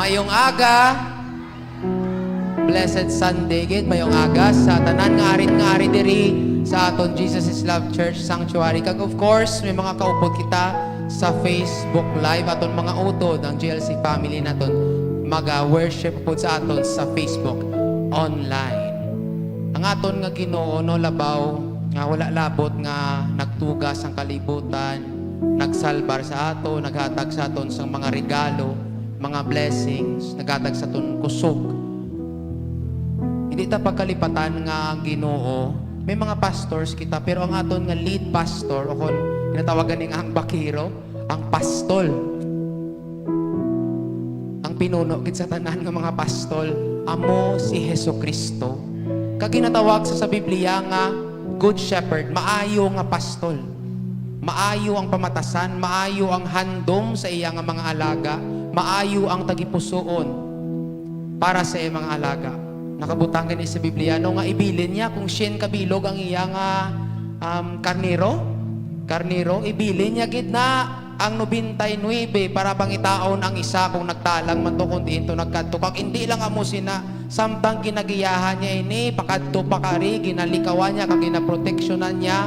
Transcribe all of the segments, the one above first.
Mayong aga, blessed Sunday gid, mayong aga sa tanan nga arit diri sa aton Jesus is Love Church Sanctuary. Kag of course, may mga kaupod kita sa Facebook Live aton mga utod ang JLC family naton maga-worship po sa aton sa Facebook online. Ang aton nga Ginoo no labaw nga wala labot nga nagtugas ang kalibutan, nagsalbar sa aton, naghatag sa aton sang mga regalo, mga blessings, naghatag sa aton kusog. Hindi ta pagkalipatan nga ang Ginoo. May mga pastors kita, pero ang aton nga lead pastor, o kung tinatawagan ning ang bakiro, ang pastol. Ang pinuno gid sa tanan nga mga pastol, amo si Hesukristo. Kag ginatawag sa Biblia nga good shepherd, maayo nga pastol. Maayo ang pamatasan, maayo ang handom sa iya nga mga alaga, maayo ang tagipusoon para sa iya mga alaga. Nakabutang gani sa Biblia no nga ibilin niya kung sien kabilog ang iya nga karnero ibilin niya gid na ang 99 para pangitaon ang isa kung nagtalang man to kundi into nagkadto kag hindi lang amo sina samtang ginagiyahan niya ini pakadto pakari ginalikawan niya kag ginaproteksyonan niya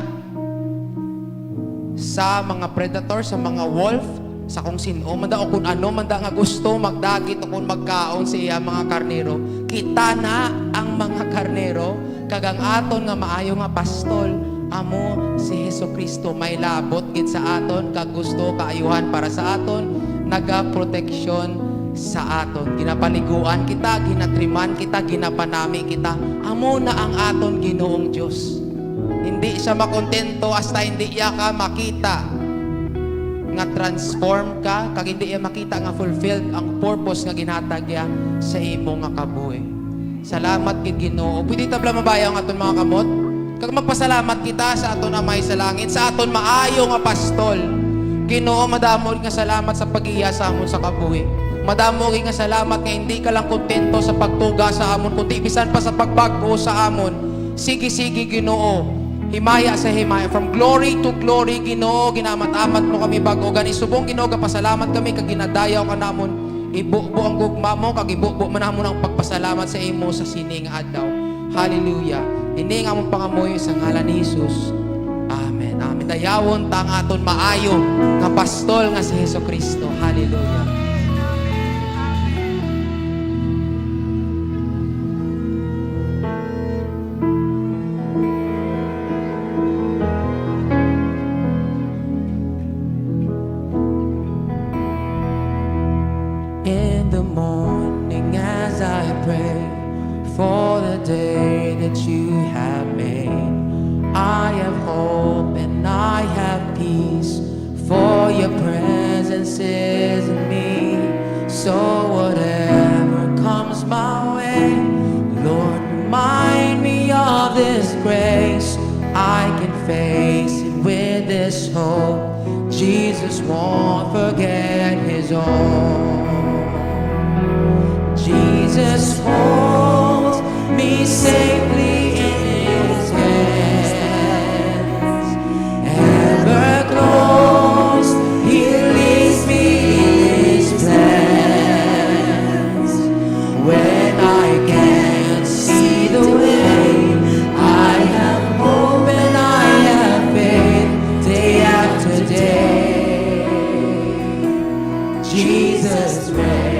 sa mga predator, sa mga wolf, sa kung sino man da o kung ano man da nga gusto magdagit o kung magkaon sa iya mga karnero. Kita na ang mga karnero kag ang aton nga maayo nga pastol amo si Hesukristo may labot gid sa aton kag gusto kaayuhan para sa aton, naga-proteksyon sa aton, ginapaliguan kita, ginatriman kita, ginapanami kita. Amo na ang aton Ginoong Dios. Hindi siya makontento hasta hindi iya ka makita nga transform ka, kag hindi iya makita nga fulfilled ang purpose nga ginhatag niya sa imo nga kabuhi. Salamat gid Ginoo. Pwede tabla mabayaw ang aton mga kamot. Kag magpasalamat kita sa aton Amay sa langit, sa aton maayo nga pastol. Ginoo, madamo nga salamat sa pag-iya sa amon sa kabuhi. Madamo nga salamat nga hindi ka lang kontento sa pagtuga sa amon, kundi bisan pa sa pagbago sa amon. Sige Ginoo. Himaya sa himaya, from glory to glory, Ginoo, ginamat-amat mo kami bago gani subong Ginoo, pasalamat kami kag ginadayaw ka namon, ibubo ang gugma mo kag ibubo man namon ang pagpasalamat sa imo sa sining adlaw. Hallelujah. Ini nga among pangamoy sa ngalan ni Jesus. Amen. Amen. Dayawon ta ang aton maayo nga pastol nga si Hesukristo. Hallelujah. In the morning as I pray for the day that you have made, I have hope and I have peace, for your presence is in me. So whatever comes my way, Lord, remind me of this grace. I can face it with this hope. Jesus won't forget his own. Jesus holds me safely in his hands. Ever close, he leads me in his plans. When I can't see the way, I have hope and I have faith day after day. Jesus reigns.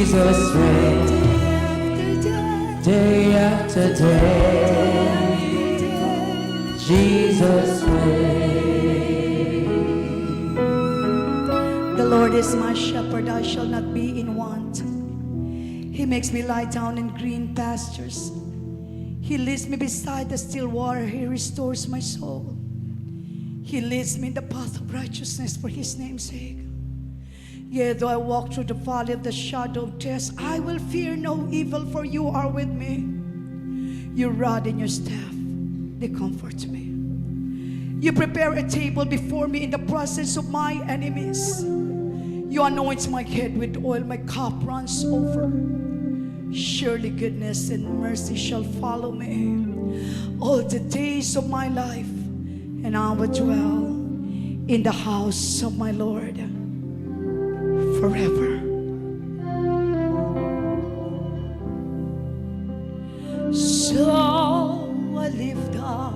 Jesus reigns. Day after day, Jesus reigns. The Lord is my shepherd, I shall not be in want. He makes me lie down in green pastures. He leads me beside the still water. He restores my soul. He leads me in the path of righteousness for His name's sake. Yea, though I walk through the valley of the shadow of death, I will fear no evil, for you are with me. Your rod and your staff, they comfort me. You prepare a table before me in the presence of my enemies. You anoint my head with oil, my cup runs over. Surely goodness and mercy shall follow me all the days of my life, and I will dwell in the house of my Lord forever. So I lift up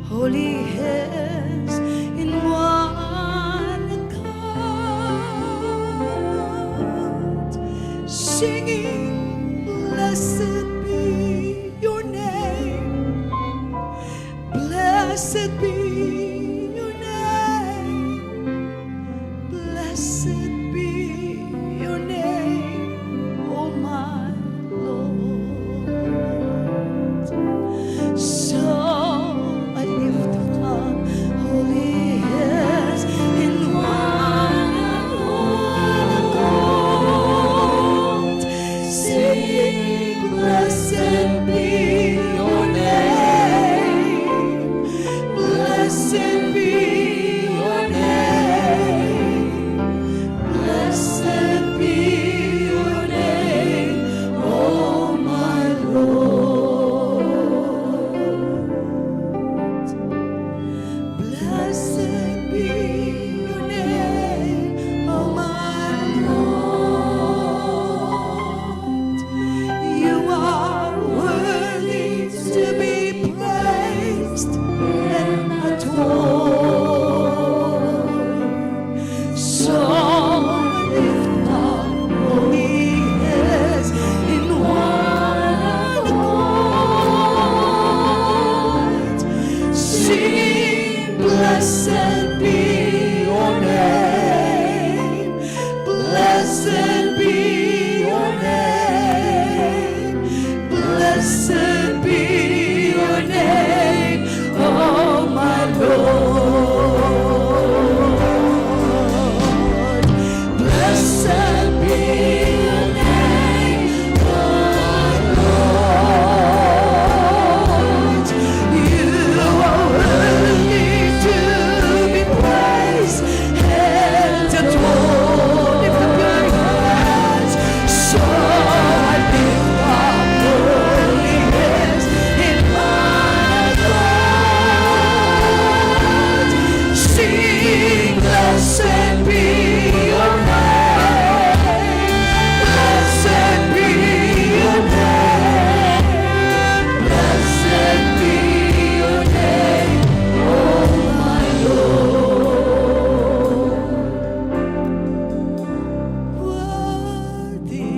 holy hands in one accord, singing, blessed be your name, blessed be your name, blessed be your name, oh my Lord. So I lift up holy hands in one accord, singing, blessed be your name, blessed be your name, blessed be your name, oh my Lord. Blessed be your name, oh my Lord. You are worthy to be praised and adored. So lift up holy hands in one accord, singing, blessed be your name, blessed be your name, blessed be your name, oh my Lord. Blessed be your name, oh Lord. You are worthy to be praised and adored. Lift up your hands. So I lift up holy hands in my God, singing, blessed be your name, blessed be your name, blessed be your name, oh my Lord. Worthy,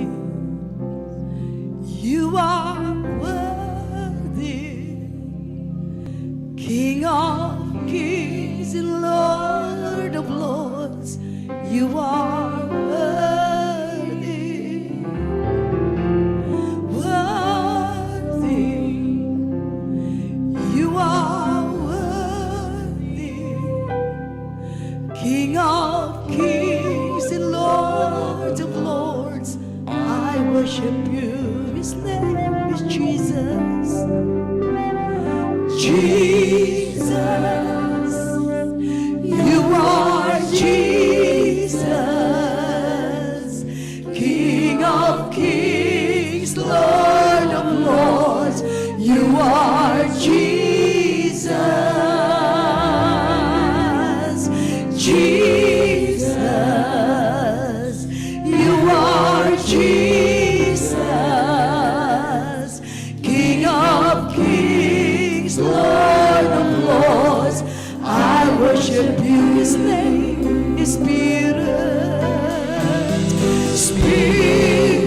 you are worthy, King of kings and Lord of lords, you are worthy, worthy, you are worthy, King of kings and Lord of lords, I worship you. His name is Jesus. Jesus, you are Jesus, King of kings, Lord of lords, you are Jesus, Jesus, you are Jesus, King of kings, Lord of lords, I worship you. His name is Spirit, Spirit.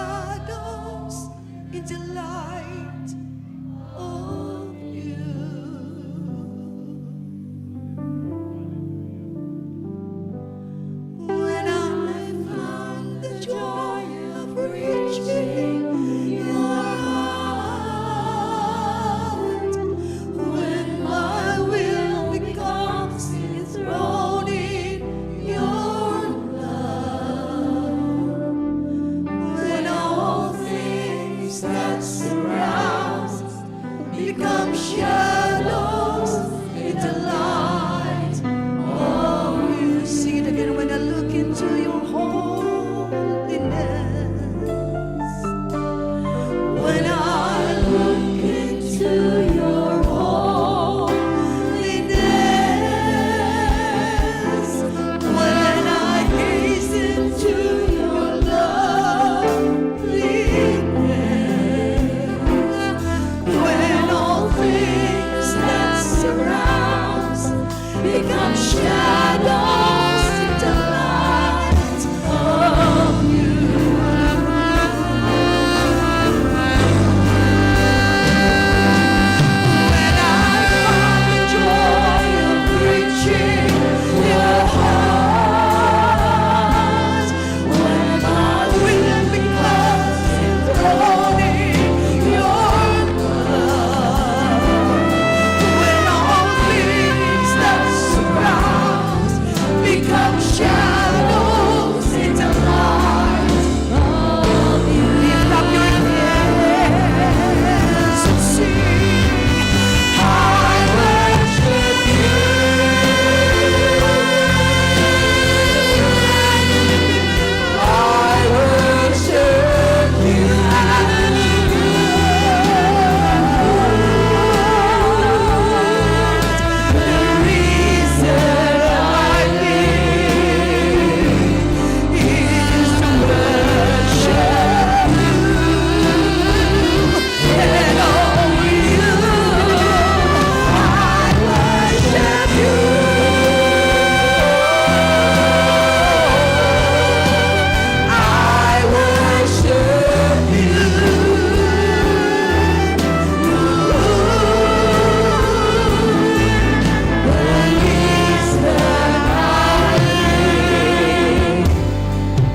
shadows in the light of you. When I found the joy of reaching your heart, when my will becomes enthroned in your love, when all things that surround become shadows in the light of you. Sing it again. When I look into your holiness, when I look into your holiness, when I gaze into your loveliness, when all things that surround become shadows in the light of you. When I find the joy of reaching your heart, when my will becomes enthroned in your love, when all things that surround become shadows in the light of you. Lift up your hands and sing, I worship you. I worship you. The reason I live is to worship you and only you. I worship you. I worship you. The reason I live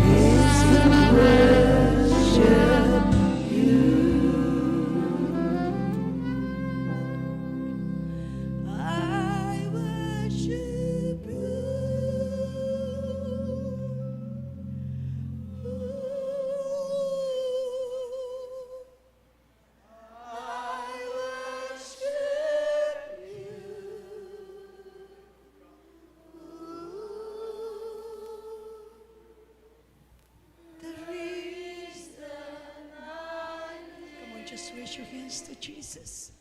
is to worship you. I worship you. The reason I live. Come on, just raise your hands to Jesus.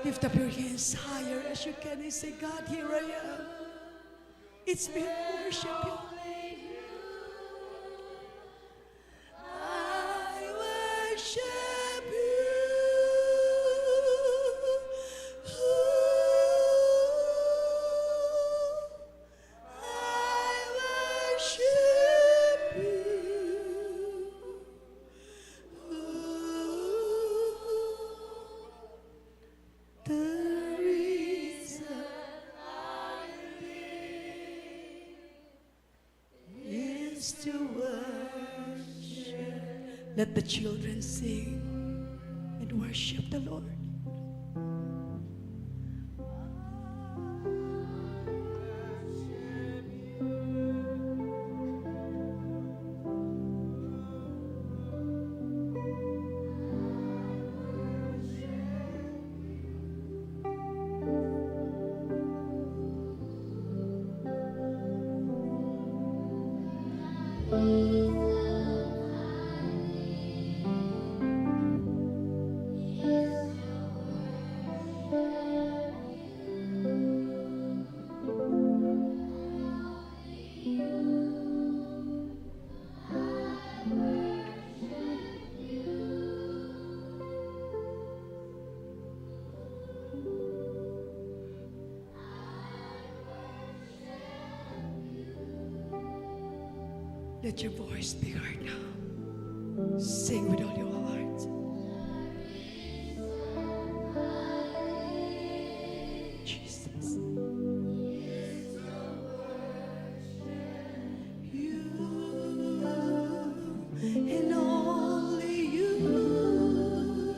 Lift up your hands higher as you can and say, God, here I am. It's me who worship you. I worship you. I worship you. The reason I live is to worship. Let the children sing and worship the Lord. Let your voice be heard now. Sing with all your heart. Jesus. You and only you.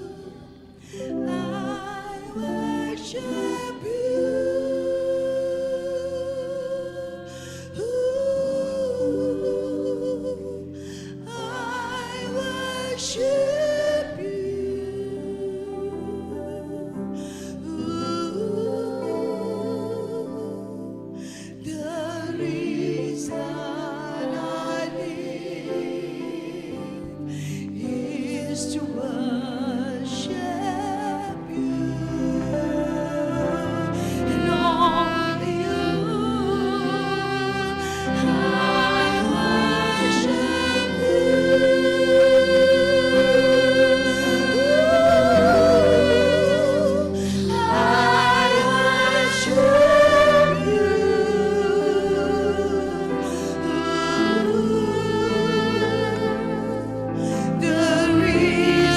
I worship you. I worship you. The reason I live is to worship you and only you. I worship you. I worship you. The reason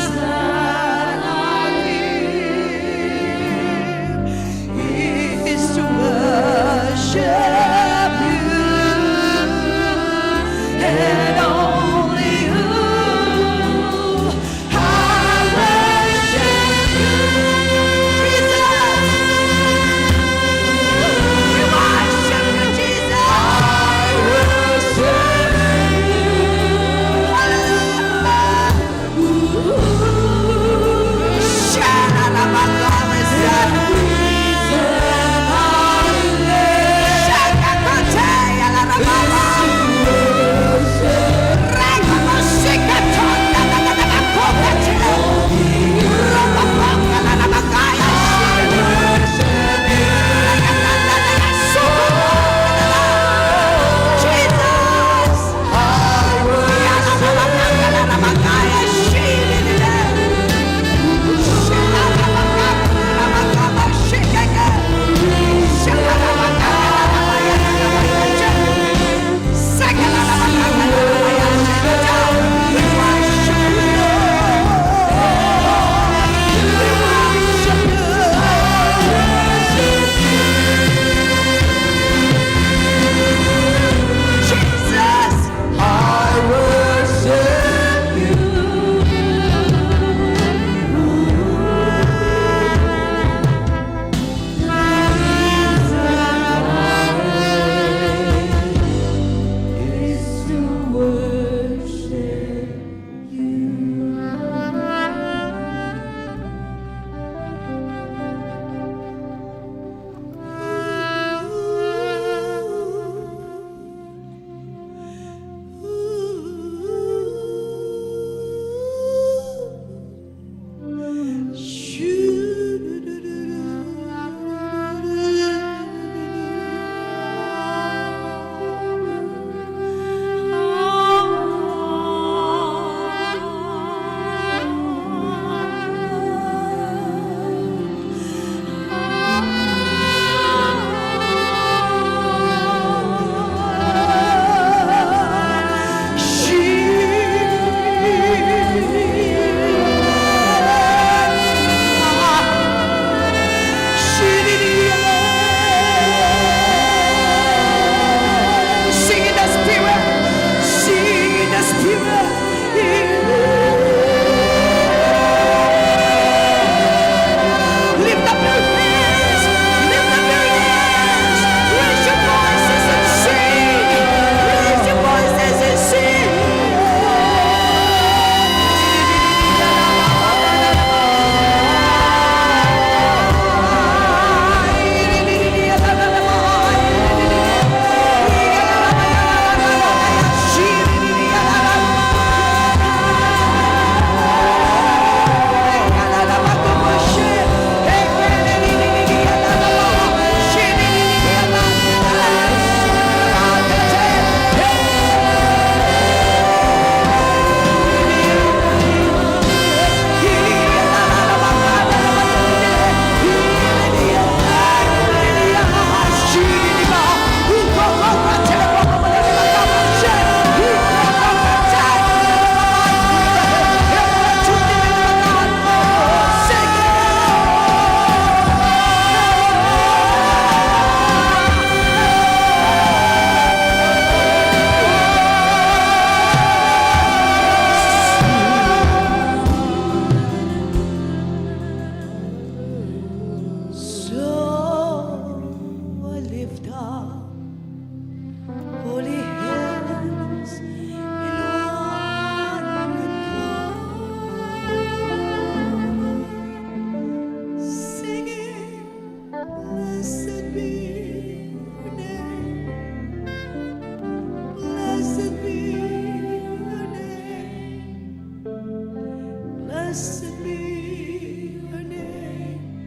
Blessed be your name,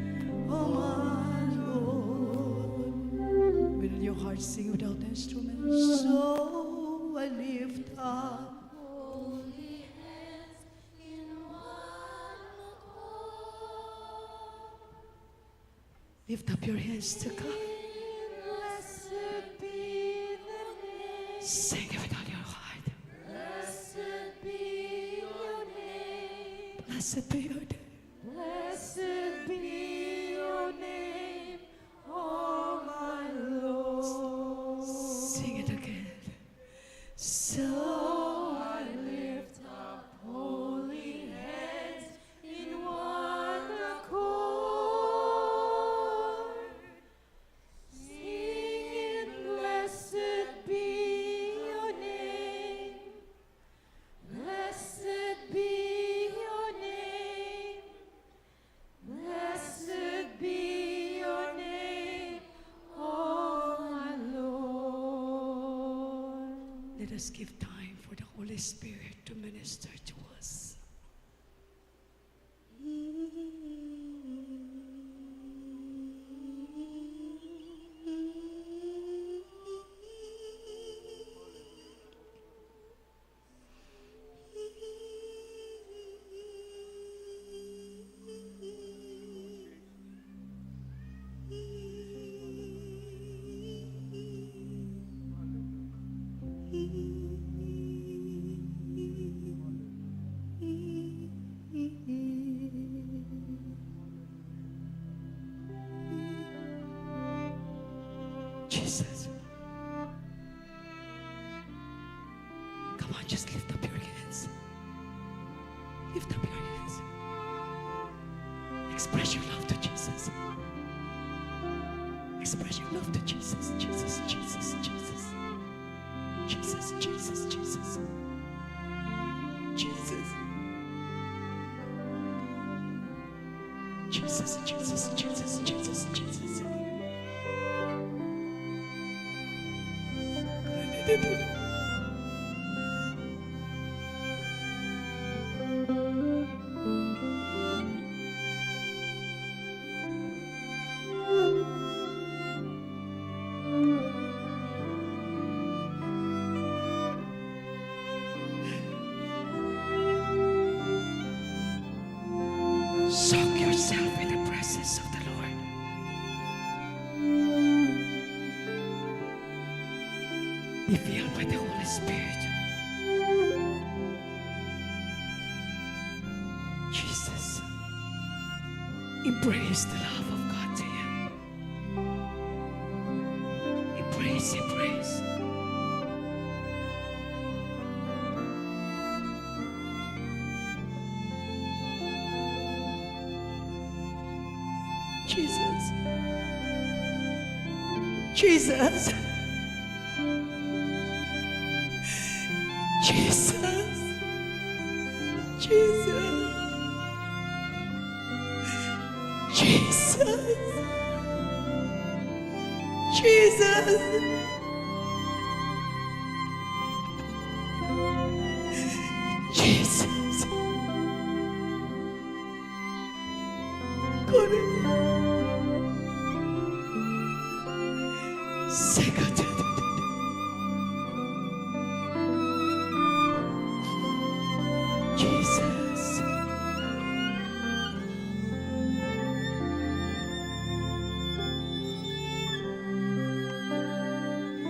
oh my Lord. With your heart sing without instruments. So I lift up Holy hands in one accord. Lift up your hands to God. Blessed be the name. Sing it without your heart. Blessed be your name. Blessed be your name. Blessed be your name, oh my Lord. Sing it again. So I lift up holy hands in one accord, singing, blessed be your name, blessed be your name, blessed be your name, oh my Lord. let us give time for the Holy Spirit to minister to us. Jesus. Come on, just lift up your hands. Lift up your hands. Express your love to Jesus. Express your love to Jesus. Jesus, Jesus, Jesus. Jesus, Jesus, Jesus. Jesus. Jesus, Jesus, Jesus, Jesus, Jesus. Soak yourself in the presence of the Lord. Be filled by the Holy Spirit. Jesus, embrace the love of God to you. Embrace, embrace. Jesus. Jesus. Jesus. Jesus. Jesus. Jesus. Jesus. Corre. Second. Jesus.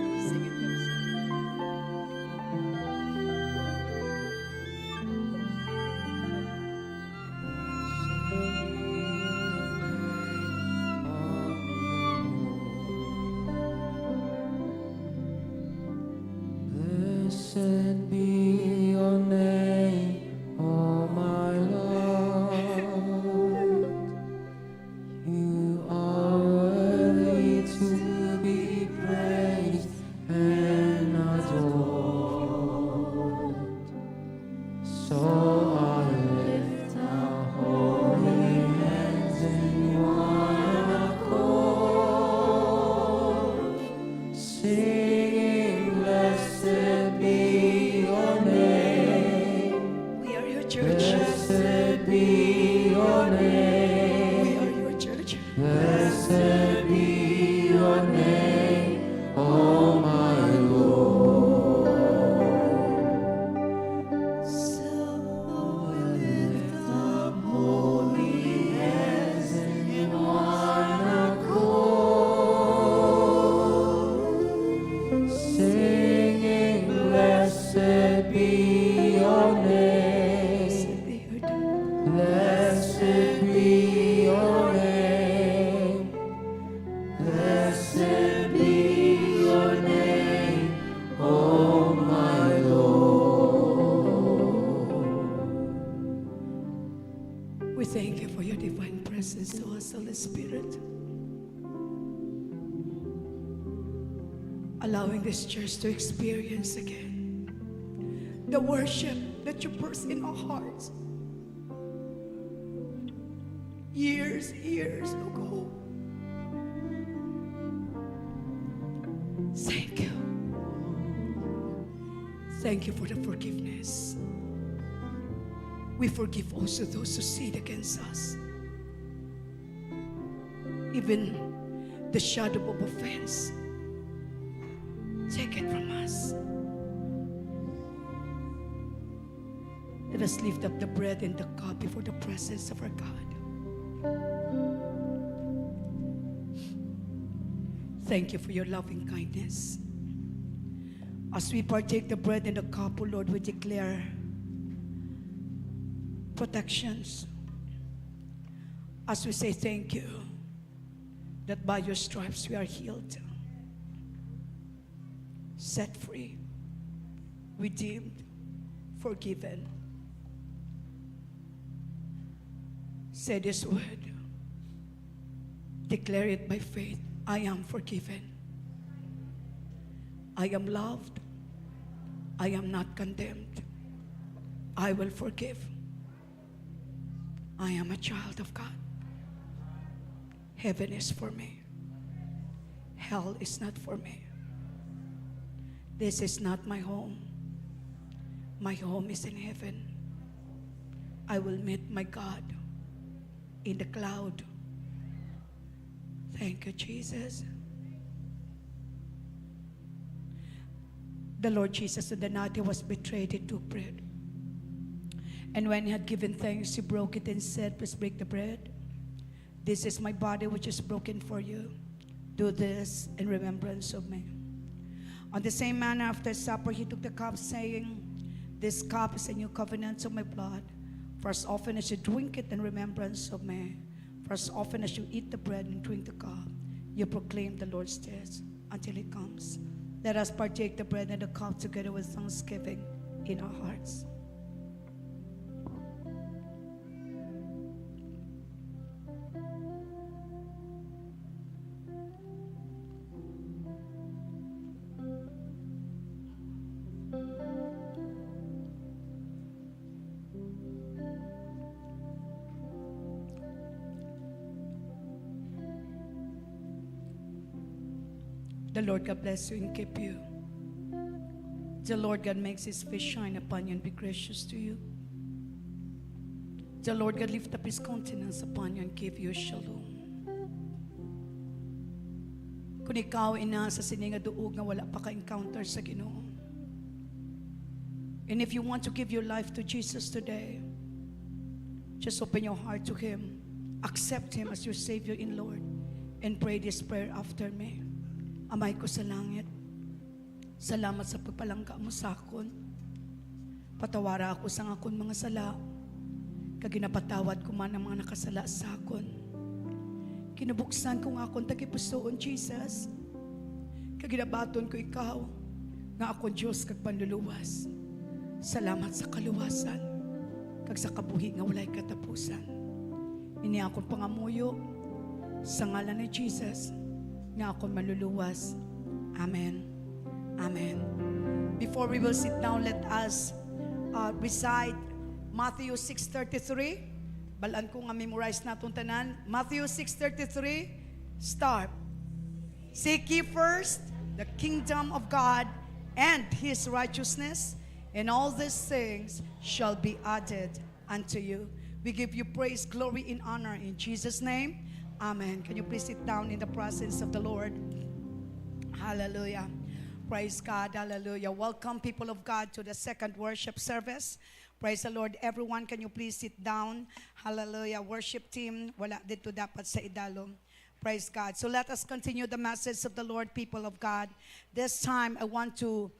Sing it, Blessed be your name, oh my Lord. You are worthy to be praised and adored. So I lift our holy hands in one accord, singing, blessed be your name. we are your church. Blessed be your name. We are your church. Blessed be your name, oh my Lord. So we lift Up holy hands in one accord, singing, blessed be your name. Blessed be your name. Blessed be your name, oh my Lord. We thank you for your divine presence to us, Holy Spirit. Allowing this church to experience again the worship that you burst in our hearts years ago. Thank you. Thank you for the forgiveness. We forgive also those who sin against us. Even the shadow of offense, take it from us. Let us lift up the bread and the cup before the presence of our God. Thank you for your loving kindness. As we partake the bread and the cup, O Lord, we declare protections. As we say thank you, that by your stripes we are healed, set free, redeemed, forgiven. Say this word. Declare it by faith. I am forgiven. I am loved. I am not condemned. I will forgive. I am a child of God. Heaven is for me. Hell is not for me. This is not my home. My home is in heaven. I will meet my God in the cloud. Thank you, Jesus. The Lord Jesus, on the night he was betrayed, he took bread. And when he had given thanks, he broke it and said, please break the bread. This is my body which is broken for you. Do this in remembrance of me. On the same manner, after supper, he took the cup, saying, this cup is a new covenant of my blood. For as often as you drink it in remembrance of me, for as often as you eat the bread and drink the cup, you proclaim the Lord's death until he comes. Let us partake the bread and the cup together with thanksgiving in our hearts. The Lord God bless you and keep you. The Lord God makes his face shine upon you and be gracious to you. The Lord God lift up his countenance upon you and give you shalom. Kung ikaw inasa sininga duog nga wala pa ka-encounter sa Ginoo. And if you want to give your life to Jesus today, just open your heart to him. Accept him as your Savior and Lord and pray this prayer after me. Amay ko sa langit, salamat sa pagpalangga mo sa akon. Patawara ako sa akon mga sala, kaginapatawad ko man ang mga nakasala sa akon. Kinubuksan ko nga akon tagipusoon, Jesus. Kaginabaton ko ikaw, nga akon Diyos kag panluluwas. Salamat sa kaluwasan, kag sa kabuhi nga walay katapusan. Ini akon pangamuyo, sa ngalan ni Jesus, nga akong maluluwas. Amen. Amen. Before we will sit down, let us recite Matthew 6:33. Balaan ko nga memorize natong tanan. Matthew 6:33, start. Seek ye first the kingdom of God and his righteousness, and all these things shall be added unto you. We give you praise, glory, and honor in Jesus' name. Amen. Can you please sit down in the presence of the Lord? Hallelujah. Praise God. Hallelujah. Welcome, people of God, to the second worship service. Praise the Lord. Everyone, can you please sit down? Hallelujah. Worship team, wala dito dapat sa idalo. Praise God. So let us continue the message of the Lord, people of God. This time, I want to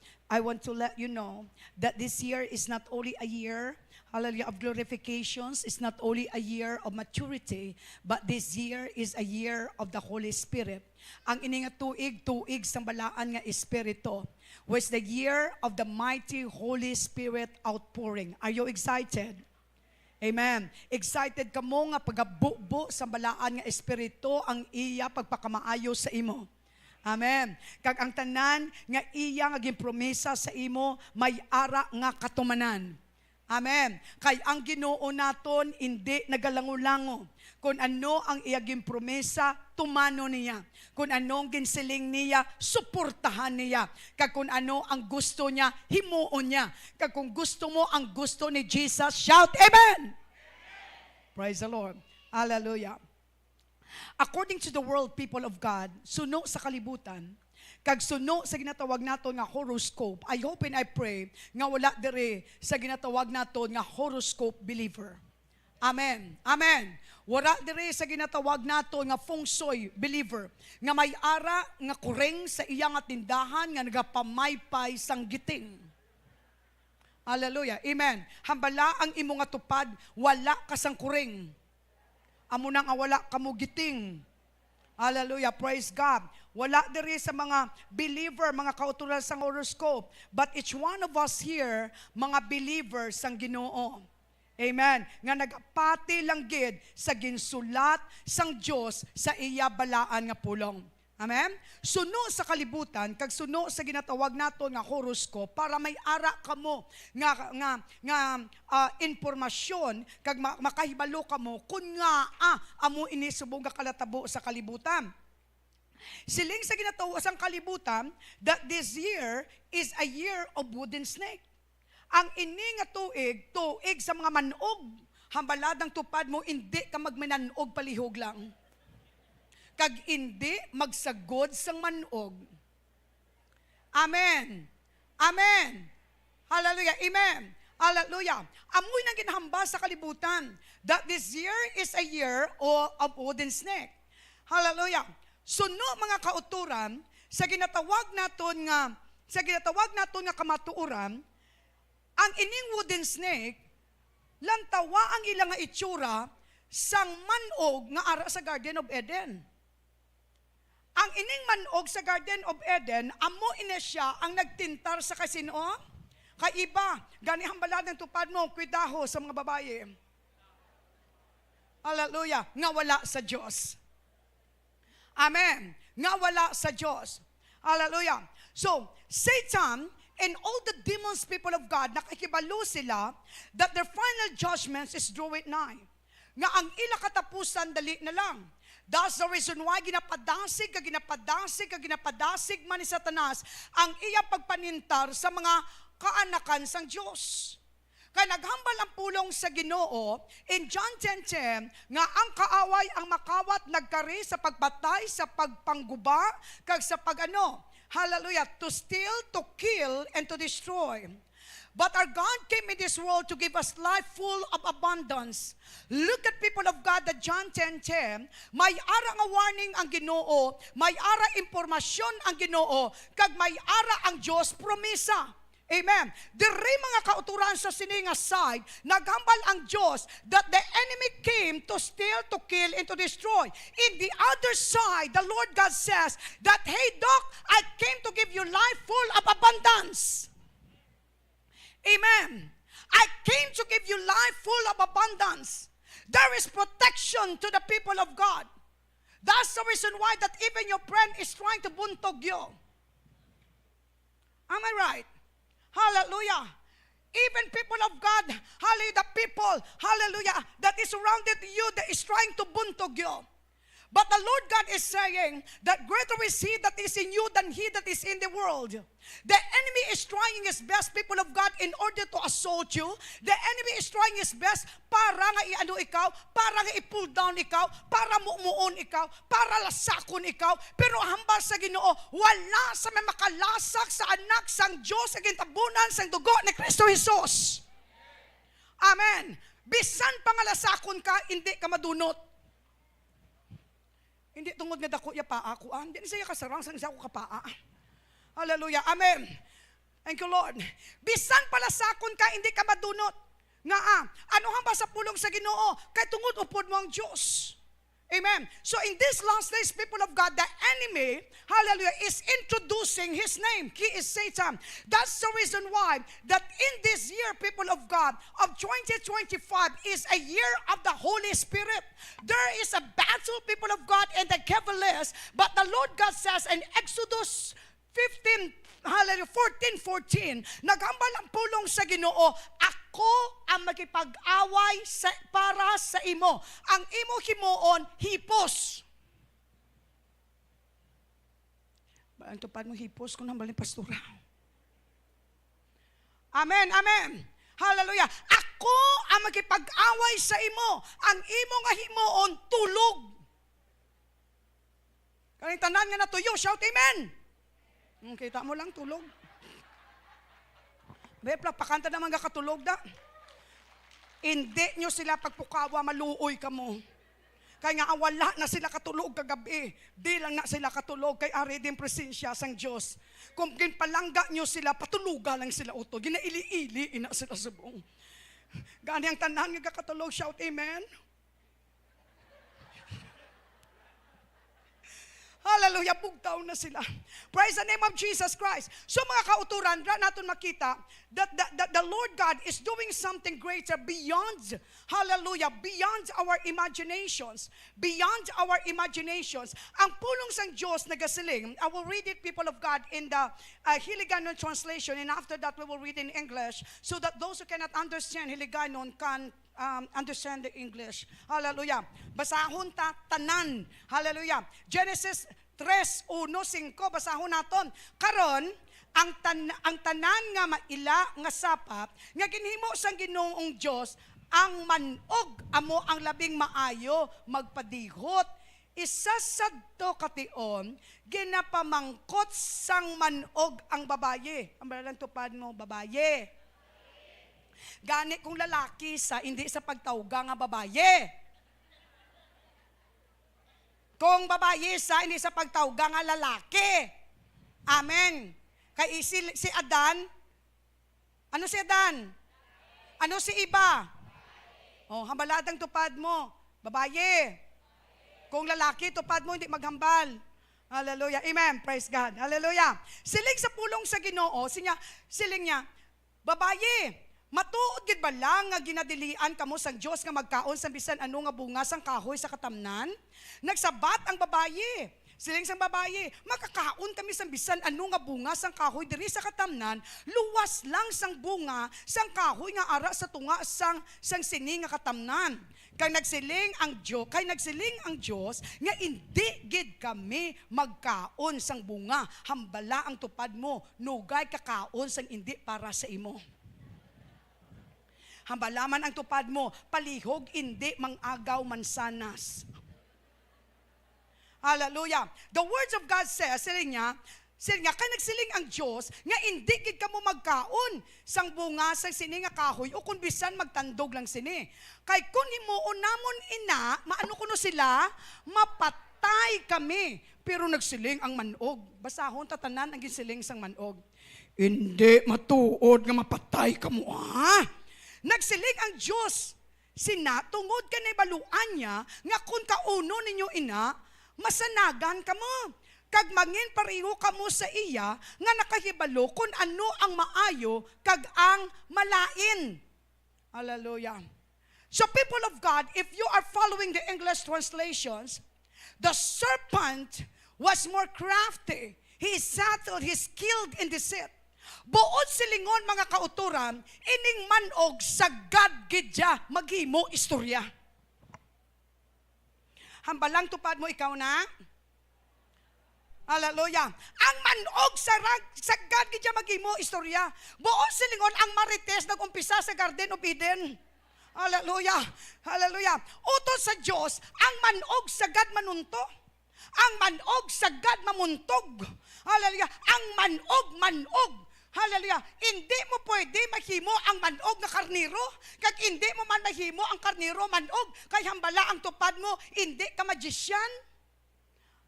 let you know that this year is not only a year, hallelujah, of glorifications. It's not only a year of maturity, but this year is a year of the Holy Spirit. Ang ininga tuig sa balaan nga Espiritu was the year of the mighty Holy Spirit outpouring. Are you excited? Amen. Excited ka mo nga pag-abot sa balaan nga Espiritu ang iya pagpakamaayo sa imo. Amen. Kag ang tanan nga iya nga gimpromesa sa imo may ara nga katumanan. Amen. Kay ang Ginoo naton hindi nagalango-lango. Kung ano ang iyaging promesa, tumano niya. Kung anong ginsiling niya, suportahan niya. Kag kung ano ang gusto niya, himuon niya. Kag kung gusto mo ang gusto ni Jesus, shout Amen! Praise the Lord. Hallelujah. According to the world, people of God, suno sa kalibutan, kag suno sa ginatawag naton nga horoscope, I hope and I pray nga wala diri sa ginatawag naton nga horoscope believer. Amen. Amen. Wala diri sa ginatawag naton nga feng shui believer nga may ara nga kureng sa iyang tindahan nga nagapamaypay sang giting. Hallelujah. Amen. Hambala ang imo nga tupad, wala ka sang kureng. Amo nang wala kamo giting. Hallelujah. Praise God. Wala diri sa mga believer, mga kauturan sang horoscope. But each one of us here, mga believers sang Ginoo. Amen. Nga nagapati lang gid sa ginsulat sang Dios sa iya balaan nga pulong. Amen? Suno sa kalibutan, kag suno sa ginatawag naton nga horoscope para may ara kamo nga impormasyon kag makahibalo kamo kun nga amo ini subong nga kalatabo sa kalibutan. Siling sa ginatawag sang kalibutan that this year is a year of wooden snake. Ang ini nga tuig sa mga manog, hambaladang tupad mo, hindi ka magminanog palihog lang. Kag hindi magsagod sang manog. Amen. Amen. Hallelujah. Amen. Hallelujah. Amoy nang ginahamba sa kalibutan that this year is a year of wooden snake. Hallelujah. Suno mga kauturan sa ginatawag naton nga kamatuoran, ang ining wooden snake, lantawa ang ilang nga itsura sang manog nga ara sa Garden of Eden. Ang ining manog sa Garden of Eden, amo ina siya ang nagtintar sa kasino. Kaiba, gani hambalad ng tupad mo, kwidaho sa mga babae. Hallelujah, nga wala sa Diyos. Amen, nga wala sa Diyos. Hallelujah. So, Satan and all the demons, people of God, nakikibalo sila that their final judgments is drawing nigh. Nga ang ila katapusan, dali na lang. That's the reason why ginapadasig man ni Satanas ang iya pagpanintar sa mga kaanakan sang Diyos. Kaya naghambal ang pulong sa Ginoo in John 10:10 nga ang kaaway ang makawat nagkari sa pagbatay, sa pagpangguba, kag sa hallelujah, to steal, to kill, and to destroy. But our God came in this world to give us life full of abundance. Look at people of God, that John 10:10, may ara nga warning ang Ginoo, may ara impormasyon ang Ginoo, kag may ara ang Dios promesa. Amen. Diri mga kauturan sa sininga side, naghambal ang Diyos that the enemy came to steal, to kill, and to destroy. In the other side, the Lord God says that, hey Doc, I came to give you life full of abundance. Amen. I came to give you life full of abundance. There is protection to the people of God. That's the reason why that even your friend is trying to buntog you. Am I right? Hallelujah. Even people of God, hallelujah, the people, hallelujah, that is surrounded you, that is trying to buntog you. But the Lord God is saying that greater is He that is in you than he that is in the world. The enemy is trying his best, people of God, in order to assault you. The enemy is trying his best para nga i-ano ikaw, para nga i-pull down ikaw, para mumuon ikaw, para lasakon ikaw. Pero hambal sa Ginoo, wala sa may makalasak sa anak sang Diyos sa gintabunan sang dugo ni Kristo Jesus. Amen. Bisan pangalasakon ka, hindi ka madunot. Hindi tungod nga dako ya paa ko. Hindi siya kasarang sang sa ako kapaa. Hallelujah. Amen. Thank you, Lord. Bisan palasakon ka, hindi ka madunot. Nga ano hamba sa pulong sa Ginoo? Kay tungod upod mo ang Diyos. Amen. So in these last days, people of God, the enemy, hallelujah, is introducing his name. He is Satan. That's the reason why that in this year, people of God, of 2025 is a year of the Holy Spirit. There is a battle, people of God, and the devil is, but the Lord God says in Exodus 15, hallelujah, 14:14, naghambal ang pulong sa Ginoo, ako ang makipag-away para sa imo. Ang imo himuon, hipos. Ang tupad mo hipos kung nambal ni pastora. Amen, amen. Hallelujah. Ako ang makipag-away sa imo. Ang imo nga himuon, tulog. Kaning tanan nga natuyo, shout amen. Kita mo lang, tulog. Bepla, pakanta naman ka katulog da. Hindi nyo sila pagpukawa, maluoy ka mo. Kaya nga wala na sila katulog kagabi. Di lang na sila katulog kay ari din presensya sang Diyos. Kung ginpalangga nyo sila, patuluga lang sila uto. Ginaili-ili, ina sila subong. Gani ang tanan nga katulog, shout amen. Hallelujah, bugtaw na sila. Praise the name of Jesus Christ. So mga kauturan, natin makita that the Lord God is doing something greater beyond, hallelujah, beyond our imaginations. Beyond our imaginations. Ang pulong sang Diyos nagasiling, I will read it, people of God, in the Hiligaynon translation, and after that we will read in English, so that those who cannot understand Hiligaynon can understand the English. Hallelujah. Basahon ta tanan. Hallelujah. Genesis 3:1-5 basahon naton. Karon ang tanan nga maila nga sapat nga ginhimo sang Ginoong Dios ang manog amo ang labing maayo magpadihot. Isa sadto kation ginapamangkot sang manog ang babaye. Ang balang tupad mo, babaye. Gani kung lalaki sa hindi sa pagtawga nga babaye. Kung babaye sa hindi sa pagtawga nga lalaki. Amen. Kay si Adan, ano si Adan? Ano si Iba? Oh, hambaladang tupad mo, babaye. Kung lalaki, tupad mo, hindi maghambal. Hallelujah. Amen. Praise God. Hallelujah. Siling sa pulong sa Ginoo, siling niya, babaye, matuod gid ba lang nga ginadilian kamo sang Dios nga magkaon sa bisan ano nga bunga sang kahoy sa katamnan? Nagsabat ang babaye. Siling sang babaye, makakaon kami sang bisan ano nga bunga sang kahoy diri sa katamnan, luwas lang sang bunga sang kahoy nga ara sa tunga sang sini nga katamnan. Kay nagsiling ang Dios nga indi gid kami magkaon sang bunga, hambala ang tupad mo, nugay kakaon sang indi para sa imo. Hambalaman ang tupad mo, palihog indi mangagaw mansanas. Hallelujah. The words of God says, siling niya, kay nagsiling ang Diyos, nga indi gid kamo magkaon sang bunga sang sini nga kahoy, o kung bisan magtandog lang sini. Kay kung himuon namon ina, maano kuno sila, mapatay kami. Pero nagsiling ang manog. Basahon tatanan ang ginsiling sang manog. Hindi matuod nga mapatay kamo, ha? Nagsiling ang Diyos, sina, tungod ka na ibaluan niya, nga kung kauno ninyo ina, masanagan ka mo. Kag mangin pareho ka mo sa iya, nga nakahibalo kung ano ang maayo, kag ang malain. Hallelujah. So people of God, if you are following the English translations, the serpent was more crafty. He is subtle, he is skilled in deceit. Buod silingon mga kauturan, ining manog sagad gidya maghimo istorya. Hambalang tupad mo, ikaw na. Hallelujah. Ang manog sagad gidya maghimo istorya. Buon silingon ang Marites nagumpisa sa Garden of Eden. Hallelujah. Hallelujah. Utos sa Dios ang manog sagad manunto. Ang manog sagad mamuntog. Hallelujah. Ang manog. Hallelujah. Hindi mo pwede mahimo ang manog na karniro. Kag hindi mo man mahimo ang karniro manog. Kay hambala ang tupad mo, hindi ka magician.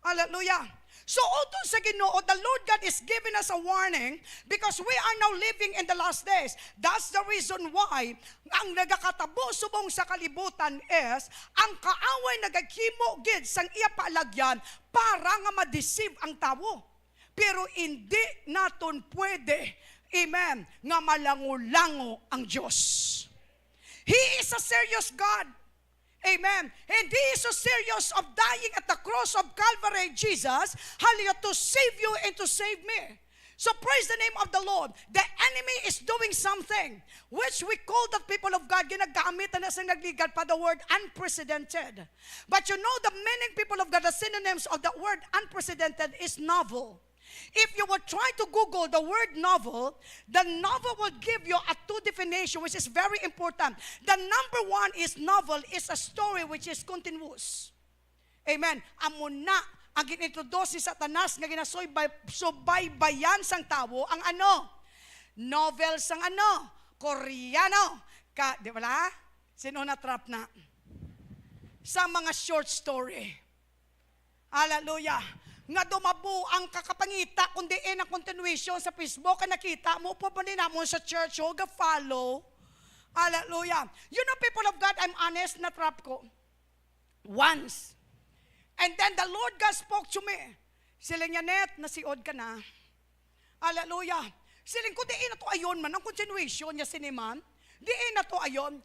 Hallelujah. So, utos sa Ginoo, the Lord God is giving us a warning because we are now living in the last days. That's the reason why ang nagakatabo subong sa kalibutan is ang kaaway nagakimo gid sang iya paalagyan para nga ma-deceive ang tao. Pero hindi naton pwede, amen, nga malango-lango ang Diyos. He is a serious God. Amen. And He is so serious of dying at the cross of Calvary, Jesus, hallelujah, to save you and to save me. So praise the name of the Lord. The enemy is doing something which we call the people of God, ginagamit na sa nagligad pa the word unprecedented. But you know the meaning, people of God, the synonyms of the word unprecedented is novel. If you would try to Google the word novel, the novel will give you a two definition which is very important. The number one is novel is a story which is continuous. Amen. Amo na ang ginintroduce ni Satanas nga ginasubaybayan sang tao ang ano? Novel sang ano? Koreano. Di ba? Sino na trap na? Sa mga short story. Hallelujah. Nga dumabo ang kakapangita kundi ang continuation sa Facebook ka nakita mo po pa din mo sa church o ga-follow. Hallelujah. You know, people of God, I'm honest, na-trap ko. Once. And then the Lord God spoke to me. Siling Yanet, nasiod ka na. Hallelujah. Siling ko, diin na to ayon man, ang continuation niya siniman. Diin na to ayon.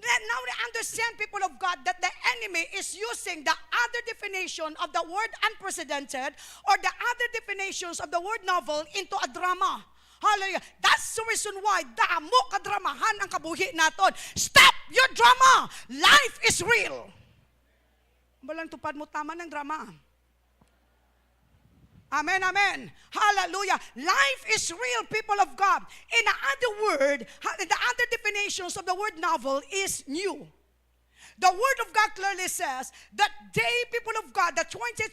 Now we understand, people of God, that the enemy is using the other definition of the word unprecedented or the other definitions of the word novel into a drama. Hallelujah. That's the reason why damo kadramahan ang kabuhi naton. Stop your drama. Life is real. Balang tupad mo tama ng drama. Amen, amen. Hallelujah. Life is real, people of God. In other word, the other definitions of the word novel is new. The word of God clearly says that day, people of God, that 2025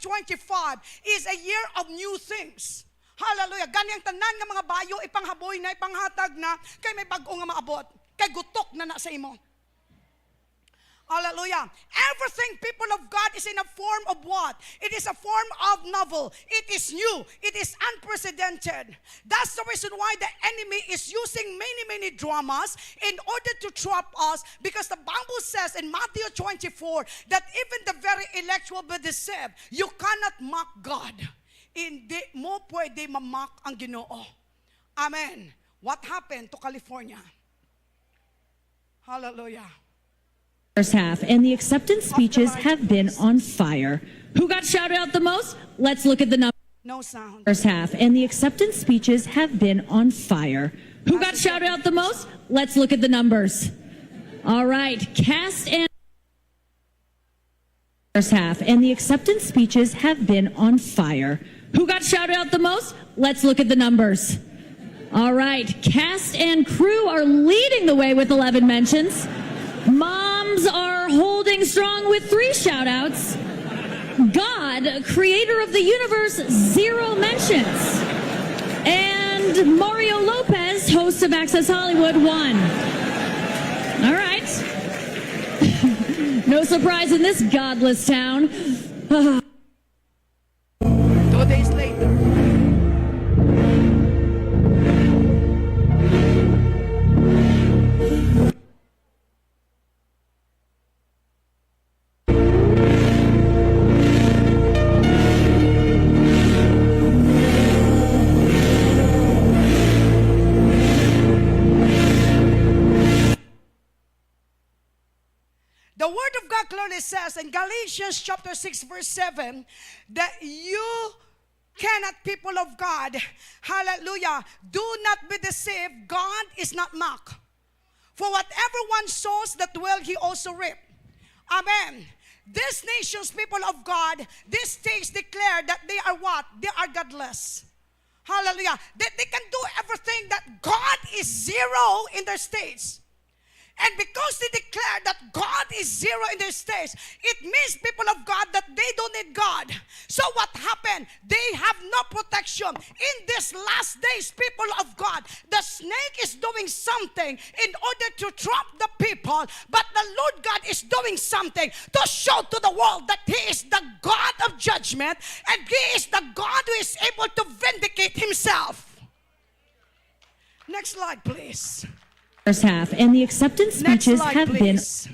is a year of new things. Hallelujah. Ganyang tanan nga mga bayo, ipanghaboy na, ipanghatag na, kay may bago nga maabot. Kay gutok na sa imo. Hallelujah. Everything, people of God, is in a form of what? It is a form of novel. It is new. It is unprecedented. That's the reason why the enemy is using many dramas in order to trap us, because the Bible says in Matthew 24 that even the very elect will be deceived. You cannot mock God. Hindi mo pwede mamak ang Ginoo. Amen. What happened to California? Hallelujah. First half, and the acceptance speeches have been on fire. Who got shouted out the most? Let's look at the numbers. No sound. First half, and the acceptance speeches have been on fire. Who got shouted out the most? Let's look at the numbers. All right, cast and first half, and the acceptance speeches have been on fire. Who got shouted out the most? Let's look at the numbers. All right, cast and crew are leading the way with 11 mentions. Moms are holding strong with 3 shout-outs. God, creator of the universe, 0 mentions. And Mario Lopez, host of Access Hollywood, 1. All right. No surprise in this godless town. 2 days later. The word of God clearly says in Galatians chapter 6 verse 7 that you cannot, people of God, hallelujah, do not be deceived. God is not mocked. For whatever one sows, that will he also reap. Amen. these nations, people of God, these states declare that they are what? They are godless. Hallelujah. That they can do everything, that God is zero in their states. And because they declare that God is zero in their states, it means, people of God, that they don't need God. So what happened? They have no protection. In these last days, people of God, the snake is doing something in order to trap the people, but the Lord God is doing something to show to the world that He is the God of judgment, and He is the God who is able to vindicate Himself. Next slide, please. First half, and the acceptance Next speeches slide, have been please.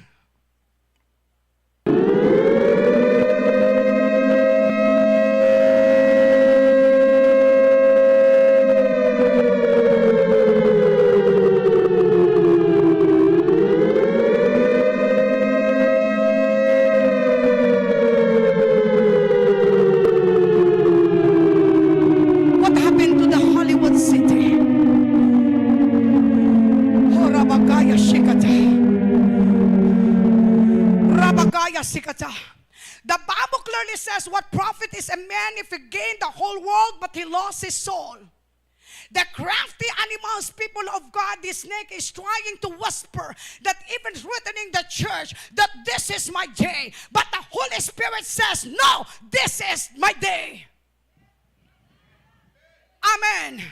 What happened to the Hollywood city? Oh, Rabagaya Shikata. Rabagaya Shikata. The Bible clearly says, what profit is a man if he gained the whole world but he lost his soul? The crafty animals, people of God, the snake is trying to whisper that even threatening the church that this is my day. But the Holy Spirit says, no, this is my day. Amen.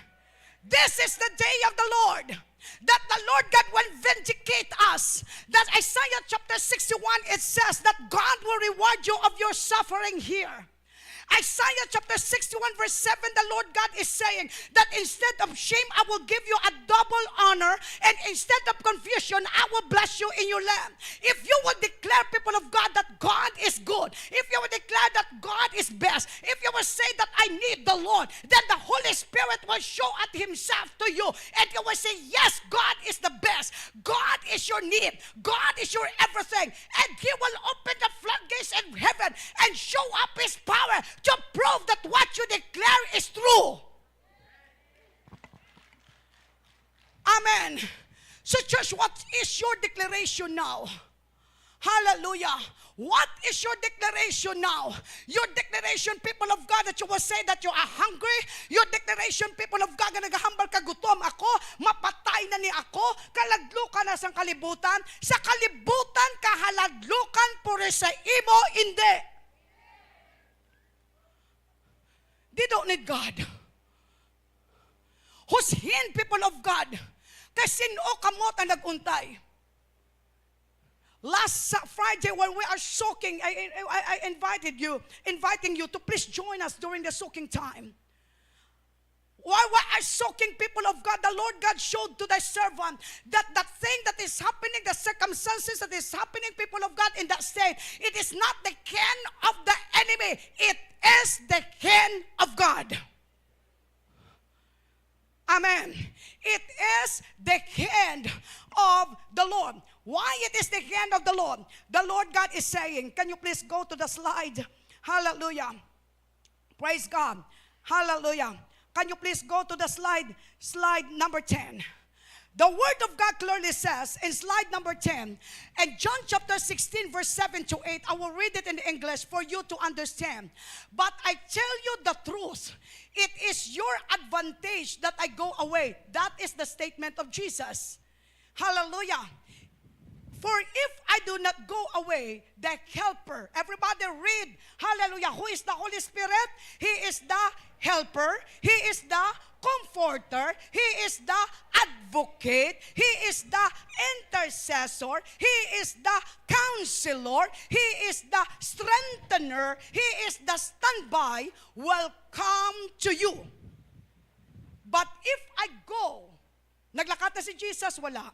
This is the day of the Lord, that the Lord God will vindicate us. That Isaiah chapter 61, it says that God will reward you of your suffering here. Isaiah chapter 61 verse 7, the Lord God is saying that instead of shame, I will give you a double honor, and instead of confusion, I will bless you in your land. If you will declare, people of God, that God is good, if you will declare that God is best, if you will say that I need the Lord, then the Holy Spirit will show at Himself to you, and you will say, yes, God is the best. God is your need. God is your everything. And He will open the floodgates of heaven and show up His power to prove that what you declare is true. Amen. So church, what is your declaration now? Hallelujah. What is your declaration now? Your declaration, people of God, that you will say that you are hungry. Your declaration, people of God, na nagahambal ka, gutom ako, mapatay na ni ako, kaladlukan na sa kalibutan. Sa kalibutan, kahaladlukan, pure sa imo, hindi. They don't need God. Hushin, people of God, kasi sino kamot ang naguntay. Last Friday when we are soaking, I inviting you to please join us during the soaking time. While we are soaking, people of God, the Lord God showed to the servant that the thing that is happening, the circumstances that is happening, people of God, in that state, it is not the hand of the enemy. It is the hand of God. Amen. It is the hand of the Lord. Why it is the hand of the Lord? The Lord God is saying, can you please go to the slide? Hallelujah. Praise God. Hallelujah. Can you please go to the slide number 10? The Word of God clearly says in slide number 10, and John chapter 16 verse 7 to 8, I will read it in English for you to understand. But I tell you the truth, it is your advantage that I go away. That is the statement of Jesus. Hallelujah. For if I do not go away, the helper, everybody read, hallelujah, who is the Holy Spirit? He is the helper, He is the comforter, He is the advocate, He is the intercessor, He is the counselor, He is the strengthener, He is the standby, will come to you. But if I go, naglakat na si Jesus, wala.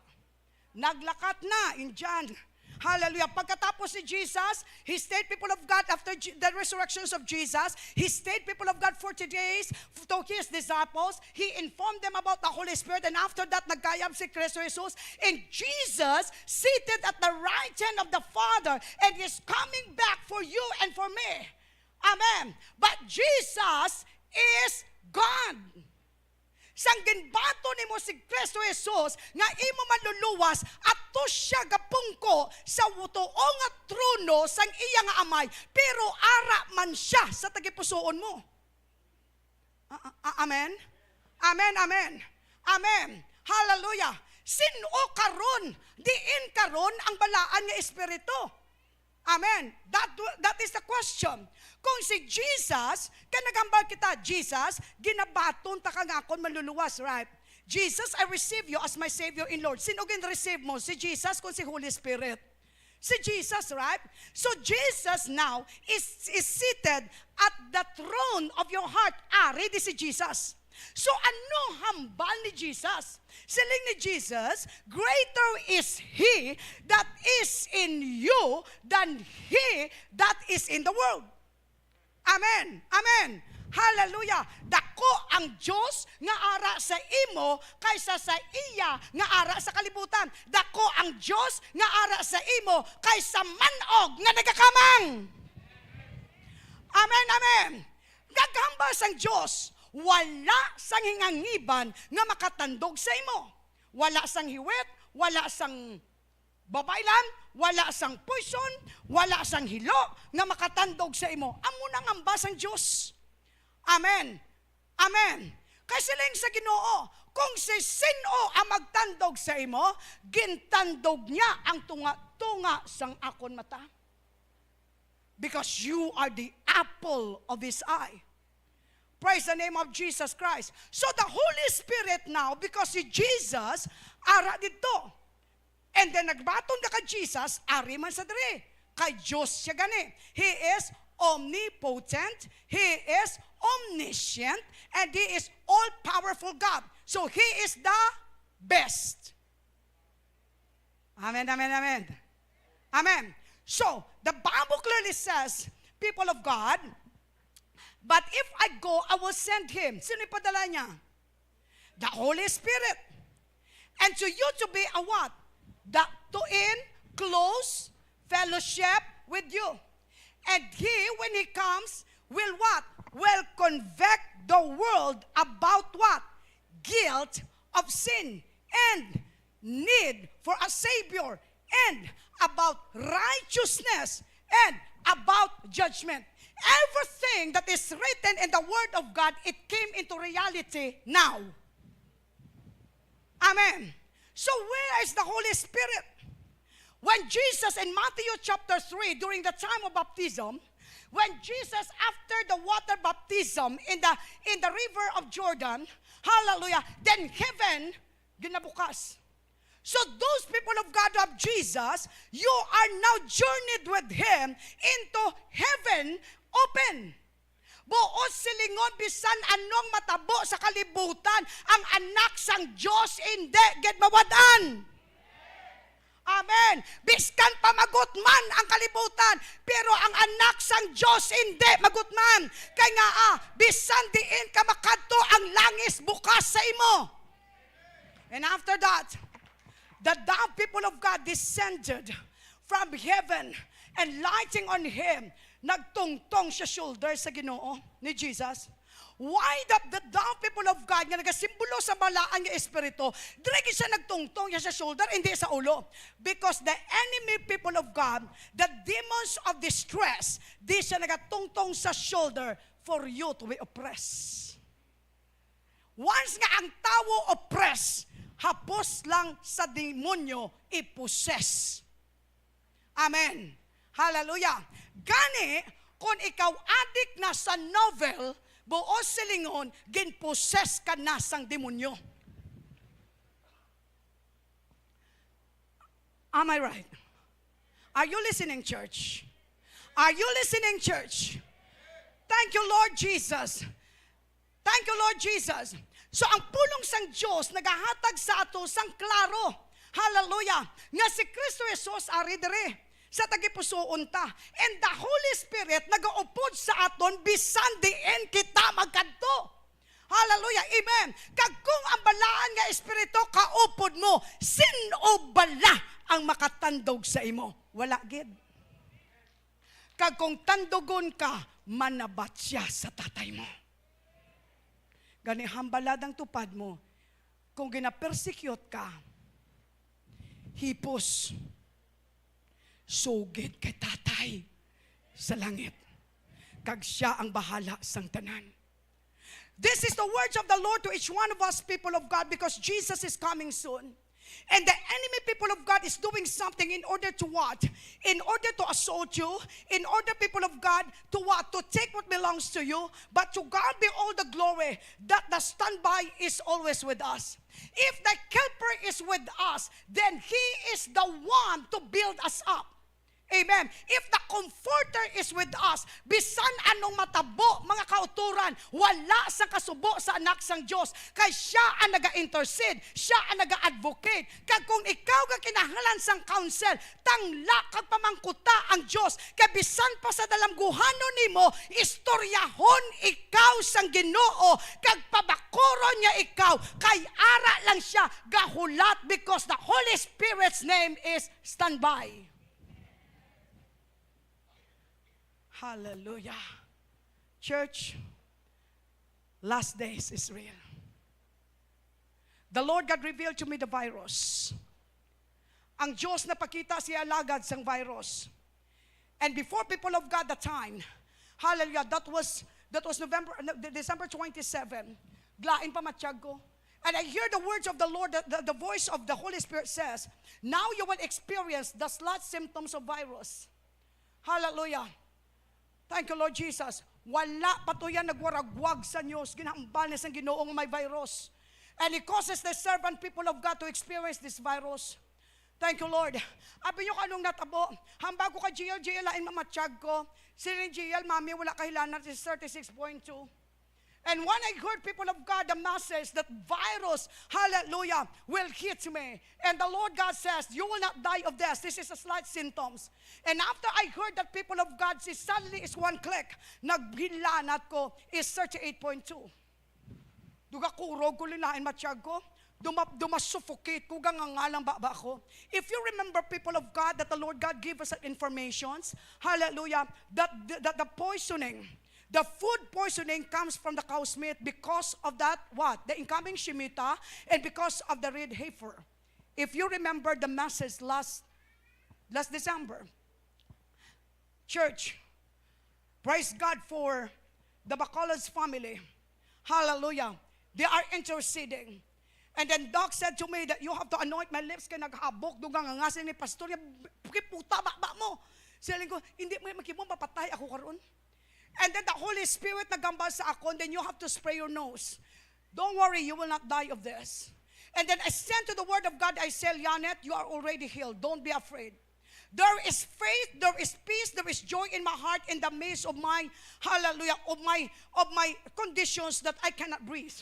Naglakat na in John. Hallelujah. Pagkatapos si Jesus, He stayed, people of God, after the resurrections of Jesus, He stayed, people of God, 40 days to His disciples. He informed them about the Holy Spirit, and after that, nagkayab si Kristo Jesus. And Jesus seated at the right hand of the Father, and is coming back for you and for me. Amen. But Jesus is God. sang ginbato nimo si Kristo Jesus nga imo maluluwas ato siya gapungko sa tuo nga trono sang iya nga amay, pero ara man siya sa tagipusoon mo. Amen. Amen, amen. Amen. Hallelujah. Sino karon? Diin karon ang balaan nga espiritu. Amen. That is the question. Kung si Jesus, kanagambal kita, Jesus, ginabaton ta ka nga akon maluluwas, right? Jesus, I receive you as my Savior in Lord. Sino gin-receive mo? Si Jesus kung si Holy Spirit? Si Jesus, right? So Jesus now is seated at the throne of your heart. Ari di si Jesus. So ano hambal ni Jesus? Siling ni Jesus, greater is He that is in you than He that is in the world. Amen. Amen. Hallelujah. Dako ang Diyos nga ara sa imo kaysa sa iya nga ara sa kalibutan. Dako ang Diyos nga ara sa imo kaysa manog nga nagakamang. Amen, amen. Gagambal sang Diyos, wala sang hingangiban nga makatandog sa imo. Wala sang hiwet, wala sang babailan, wala sang poison, wala sang hilo nga makatandog sa imo. Amo nang amba sang Diyos. Amen. Amen. Kay siling sa Ginoo, kung si sino ang magtandog sa imo, gintandog niya ang tunga-tunga sang akon mata. Because you are the apple of His eye. Praise the name of Jesus Christ. So the Holy Spirit now, because si Jesus, ara dito. And then nagbaton ka kay Jesus, ari man sa diri. Kay Diyos siya gani. He is omnipotent, He is omniscient, and He is all-powerful God. So He is the best. Amen, amen, amen. Amen. So, the Bible clearly says, people of God, but if I go, I will send Him. Sino ipadala niya? The Holy Spirit. And to you to be a what? To in close fellowship with you. And He, when He comes, will what? Will convict the world about what? Guilt of sin and need for a Savior and about righteousness and about judgment. Everything that is written in the Word of God, it came into reality now. Amen. So where is the Holy Spirit? When Jesus in Matthew chapter 3, during the time of baptism, when Jesus after the water baptism in the river of Jordan, hallelujah, then heaven ginabukas. So those people of God of Jesus, you are now journeyed with Him into heaven open. Buos silingon bisan anong matabo sa kalibutan, ang anak sang Diyos hindi gid mawadan. Amen. Biskan pamagot man ang kalibutan, pero ang anak sang Diyos hindi magutman. Kaya nga bisan diin ka makadto, ang langis bukas sa imo. And after that, the people of God descended from heaven and lighting on Him. Nagtungtong siya shoulder sa Ginoo ni Jesus. Why the people of God nga nagasimbolo sa balaan nga espiritu, dire siya nagtungtong siya sa shoulder, hindi sa ulo. Because the enemy people of God, the demons of distress, di siya nagatungtong sa shoulder for you to be oppressed. Once nga ang tao oppressed, hapos lang sa demonyo iposes. Amen. Hallelujah. Gani, kung ikaw adik na sa novel, buos silingon, ginposes ka na sang demonyo. Am I right? Are you listening, church? Are you listening, church? Thank you, Lord Jesus. Thank you, Lord Jesus. So ang pulong sang Diyos nagahatag sa ato sang klaro. Hallelujah. Nga si Kristo Jesus ari diri sa tagipusoon ta. And the Holy Spirit nagaupod sa aton bisan diin kita magkadto. Hallelujah. Amen. Kag kung ang balaan nga espiritu kaupod mo, sino bala ang makatandog sa imo? Wala gid. Kag kung tandogon ka, manabat siya sa tatay mo. Gani hambaladang tupad mo, kung gina-persecute ka, hipos, sugid kay tatay sa langit. Kag siya ang bahala sang tanan. This is the words of the Lord to each one of us, people of God, because Jesus is coming soon. And the enemy, people of God, is doing something in order to what? In order to assault you, in order, people of God, to what? To take what belongs to you. But to God be all the glory that the standby is always with us. If the helper is with us, then He is the one to build us up. Amen. If the comforter is with us, bisan anong matabo, mga kauturan, wala sa kasubo sa anak sang Diyos. Kay siya ang naga-intercede, siya ang naga-advocate. Kag kung ikaw ka kinahanglan sang counsel, tangla kag pamangkuta ang Diyos. Kay bisan pa sa dalamguhanon nimo, istoryahon ikaw sang Ginoo, kag pabakuro niya ikaw. Kay ara lang siya gahulat because the Holy Spirit's name is standby. Hallelujah. Church, last days is real. The Lord God revealed to me the virus. Ang Diyos na pakita siya alagad sang virus. And before, people of God, the time, hallelujah, that was December 27, glain pa matiyag ko. And I hear the words of the Lord, the voice of the Holy Spirit says, now you will experience the last symptoms of virus. Hallelujah. Thank you, Lord Jesus. Wala pa to yan nagwaragwag sa Diyos. Ginambal na sa Ginoong may virus. And it causes the servant people of God to experience this virus. Thank you, Lord. Abi nyo kanong natabo. Hambago ka JL, lain mamatsyag ko. Sili JL, mami, wala kahilanan, is 36.2. And when I heard, people of God, the message that virus, hallelujah, will hit me. And the Lord God says, you will not die of this. This is a slight symptoms. And after I heard that, people of God, see, suddenly is one click. Naghilanat ko is 38.2. Duga kurog ko linain matiyag ko. Dumasuffocate ko gangangalang baba ko. If you remember, people of God, that the Lord God gave us informations, hallelujah, that the poisoning, the food poisoning comes from the cow's meat because of that, what? The incoming Shemitah and because of the red heifer. If you remember the message last December. Church, praise God for the Bacolod's family. Hallelujah. They are interceding. And then Doc said to me that you have to anoint my lips kaya naghabok dugang angasin ni pastor. Puta ba mo? Sabi ko, hindi mo makibong papatay ako karon. And then the Holy Spirit nagambal sa ako, and then you have to spray your nose. Don't worry, you will not die of this. And then I sent to the word of God, I said, Janet, you are already healed. Don't be afraid. There is faith, there is peace, there is joy in my heart in the midst of my, hallelujah, of my conditions that I cannot breathe.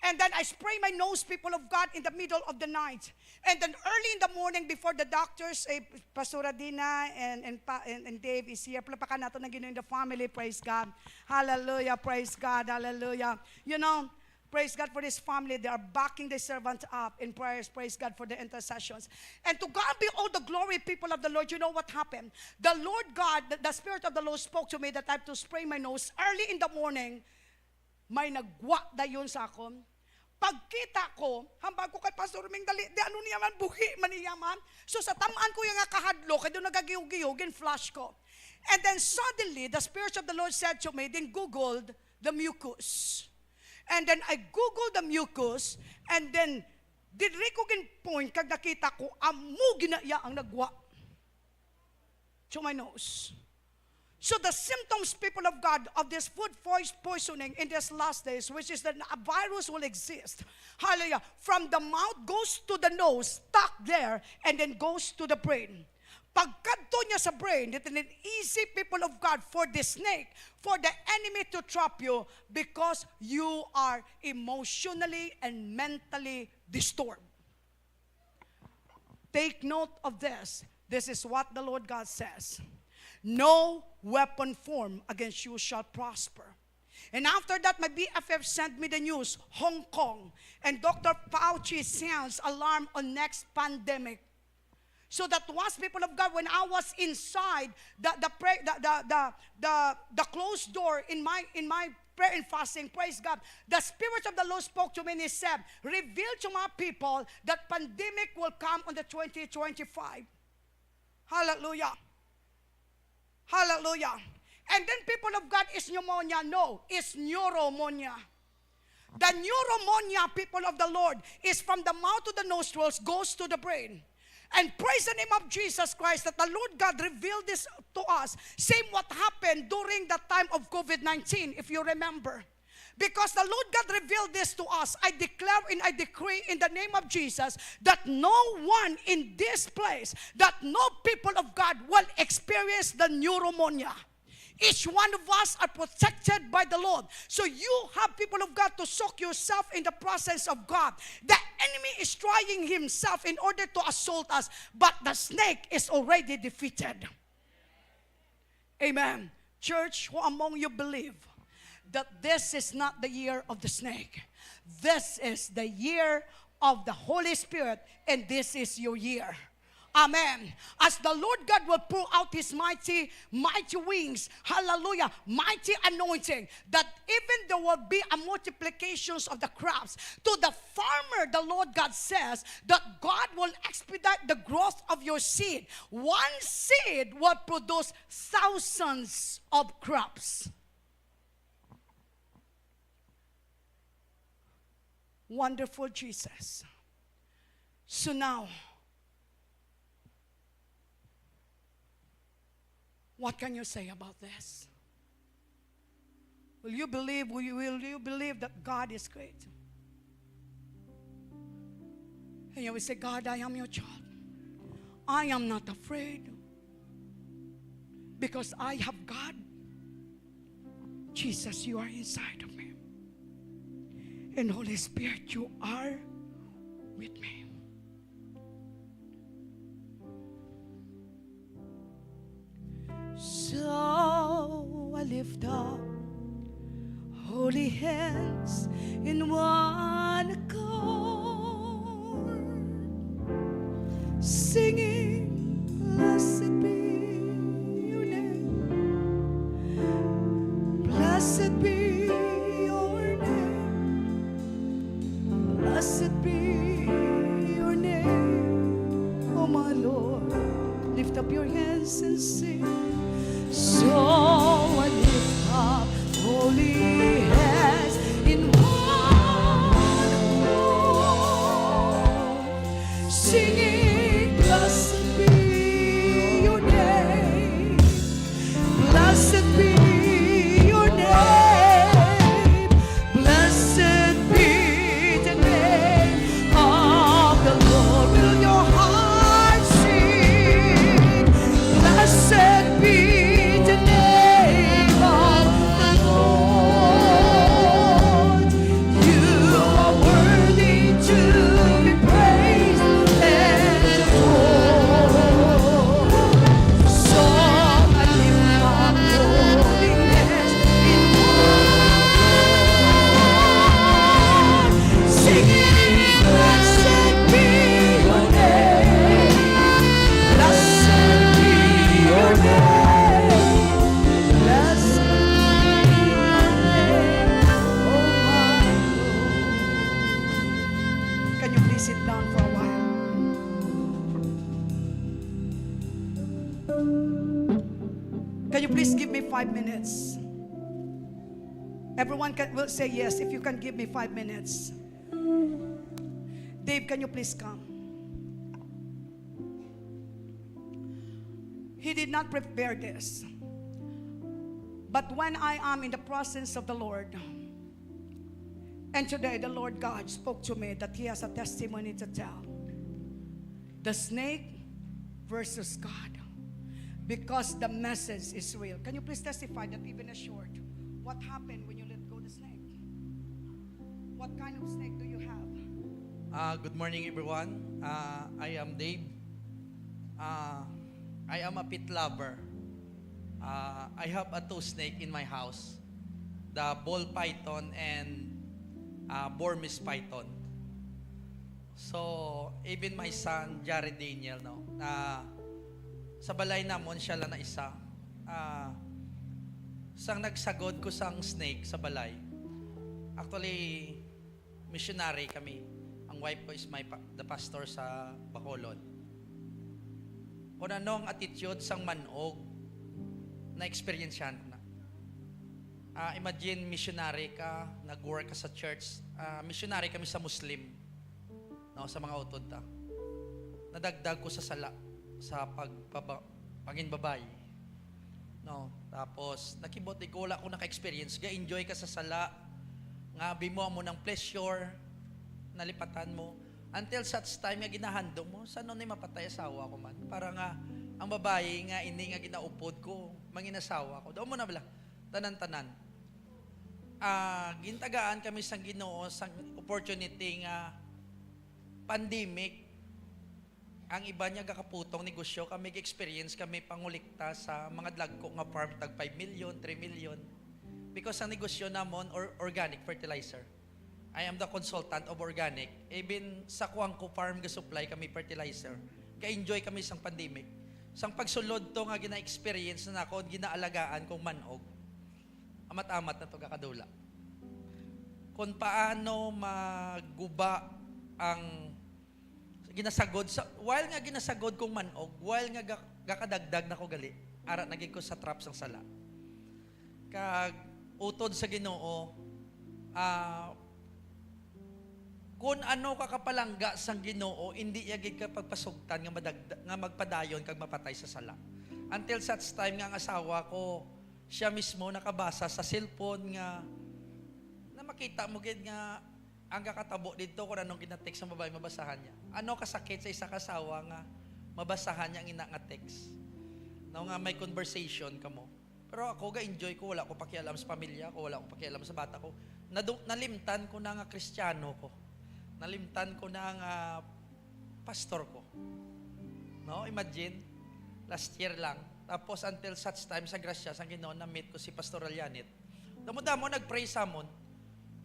And then I spray my nose, people of God, in the middle of the night. And then early in the morning, before the doctors, Pastora Dina and Dave is here. Palapakan natin na ginoon the family, praise God. Hallelujah, praise God, hallelujah. You know, praise God for this family. They are backing the servant up in prayers. Praise God for the intercessions. And to God be all the glory, people of the Lord. You know what happened? The Lord God, the Spirit of the Lord spoke to me that I have to spray my nose early in the morning. May nagwa dayon sa akon. Pagkita ko, hambag ko kay Pastor Ming dali, di ano niya man, buhi man niya man. So sa tamaan ko yung kahadlo, kaya doon nagagiyog-giyog, flash ko. And then suddenly, the Spirit of the Lord said to me, then Googled the mucus. And then I Googled the mucus, and then didri ko point, kag nakita ko, amu ginaya ang nagwa to my nose. So the symptoms, people of God, of this food poisoning in these last days, which is that a virus will exist. Hallelujah. From the mouth goes to the nose, stuck there, and then goes to the brain. Pagkadto niya sa brain, it is an easy, people of God, for the snake, for the enemy to trap you because you are emotionally and mentally disturbed. Take note of this. This is what the Lord God says. No weapon formed against you shall prosper. And after that, my BFF sent me the news, Hong Kong, and Dr. Fauci sounds alarm on next pandemic. So that was, people of God, when I was inside the closed door in my prayer and fasting, praise God, the Spirit of the Lord spoke to me and He said, reveal to my people that pandemic will come on the 2025. Hallelujah. Hallelujah. And then, people of God, is pneumonia? No, it's neuromonia. The neuromonia, people of the Lord, is from the mouth to the nostrils, goes to the brain. And praise the name of Jesus Christ that the Lord God revealed this to us. Same what happened during the time of COVID-19, if you remember. Because the Lord God revealed this to us. I declare and I decree in the name of Jesus that no one in this place, that no people of God will experience the neuromonia. Each one of us are protected by the Lord. So you have, people of God, to soak yourself in the presence of God. The enemy is trying himself in order to assault us, but the snake is already defeated. Amen. Church, who among you believe that this is not the year of the snake? This is the year of the Holy Spirit, and this is your year. Amen. As the Lord God will pour out His mighty wings, hallelujah, mighty anointing, that even there will be a multiplications of the crops. To the farmer, the Lord God says that God will expedite the growth of your seed. One seed will produce thousands of crops. Wonderful Jesus. So now, what can you say about this? Will you believe that God is great? And you will say, God, I am your child. I am not afraid because I have God. Jesus, you are inside of me. And Holy Spirit, you are with me. So I lift up holy hands in one accord, singing, blessed be your name, blessed be your name, blessed be your name, oh my Lord. Lift up your hands and sing. So I lift up holy hands in one accord, singing, blessed be your name, blessed be your name, blessed be the name of the Lord. Will your heart sing, blessed be the name of the Lord. You are worthy to be praised and adored. So I lift up holy hands in one, singing, blessed be your name, blessed be your name, blessed be your name, oh my Lord. Can you please sit down for a while? Can you please give me 5 minutes? Everyone will say yes if you can give me 5 minutes. Dave, can you please come? He did not prepare this. But when I am in the presence of the Lord, and today the Lord God spoke to me that He has a testimony to tell. The snake versus God. Because the message is real. Can you please testify that even a short? What happened when you let go the snake? What kind of snake do you have? Good morning, everyone. I am Dave. I am a pet lover. I have a 2 snake in my house, the ball python and Burmese python. So, even my son, Jared Daniel, no, na sa balay namon siya lang na isa. Sang nagsagod ko sang snake sa balay. Actually, missionary kami. Ang wife ko is the pastor sa Bacolod. Kung anong attitude sang manog, na-experiencehan ko na. Imagine missionary ka, nag-work ka sa church. Missionary kami sa Muslim. No, sa mga utod ta. Nadagdag ko sa sala sa paginbabay. No, tapos nakibot di ko wala ko naka-experience, ga-enjoy ka sa sala. Nga bimo mo ng pleasure, nalipatan mo until such time nga ginahandom mo sano ni mapatay asawa ko man. Para nga ang babae nga ini nga ginaupod ko, manginasawa ko. Daw mo na bala tanan-tanan. Gintagaan kami sang Ginoo sang opportunity nga pandemic, ang iba niya kakaputong negosyo, kami experience kami pangulikta sa mga dlagko nga farm tag 5 million, 3 million. Because ang negosyo namon organic fertilizer. I am the consultant of organic. Even sa kuwang ko farm ga supply kami fertilizer. Ka-enjoy kami sang pandemic. Sang pagsulod to nga gina-experience na nako, ginaalagaan kong manog. Amat-amat na to kakadula. Kung paano maguba ang ginasagod while nga ginasagod kong manog, while nga gakadagdag na ko gali, ara naging ko sa trap sang sala. Kag utod sa Ginoo, kung ano ka kapalangga sang Ginoo, hindi yagid ka pagpasugtan nga magpadayon kag mapatay sa sala. Until such time nga ang asawa ko, siya mismo nakabasa sa cellphone nga na makita mo gid nga ang kakatabo dito kung anong ginatext ng babae, mabasahan niya. Ano kasakit sa isa kasawa nga mabasahan niya ang ina nga text. No, nga may conversation ka mo. Pero ako ga-enjoy ko, wala ko pakialam sa pamilya ko, wala ko pakialam sa bata ko. Nalimtan ko na nga Kristiyano ko. Nalimtan ko na nga pastor ko. No, imagine, last year lang. Tapos until such time sa grasya, sa Ginoo, na-meet ko si Pastor Alyanit. Damo-damo nag-pray samon,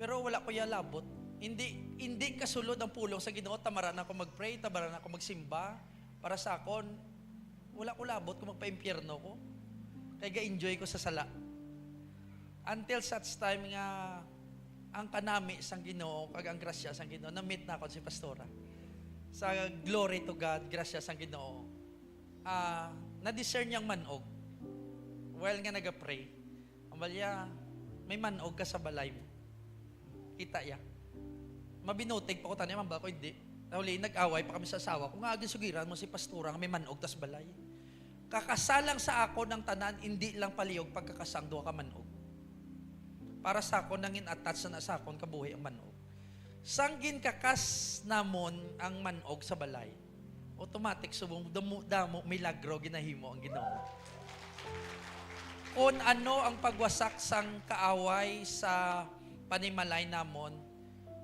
pero wala ko yalabot. Hindi kasulod ang pulong sa Ginoo, tamaran ako mag-pray, tamaran ako magsimba. Para sa akon, wala ko labot kung magpa-impyerno ko. Kaya ga-enjoy ko sa sala. Until such time nga, ang kanami sang Ginoo, kag ang grasya sang Ginoo, na-meet na ako si Pastora. Sa glory to God, grasya sang Ginoo. Na-discern niyang manog. While nga nag-pray, amalya, may manog ka sa balay mo. Kita ya. Mabinutig pa ko tanya, man ba ko hindi. Huli, nag-away pa kami sa asawa. Kung nga agin sugiran mo si pastora, may manog tas balay. Kakasalang sa ako ng tanan, hindi lang paliyog pagkakasang duha ka manog. Para sa ako nang in-attach na sa akon kabuhi ang manog. Sanggin kakas namon ang manog sa balay. Automatic subong damo milagro ginahimo ang Ginoo. Kung ano ang pagwasak sang kaaway sa panimalay namon,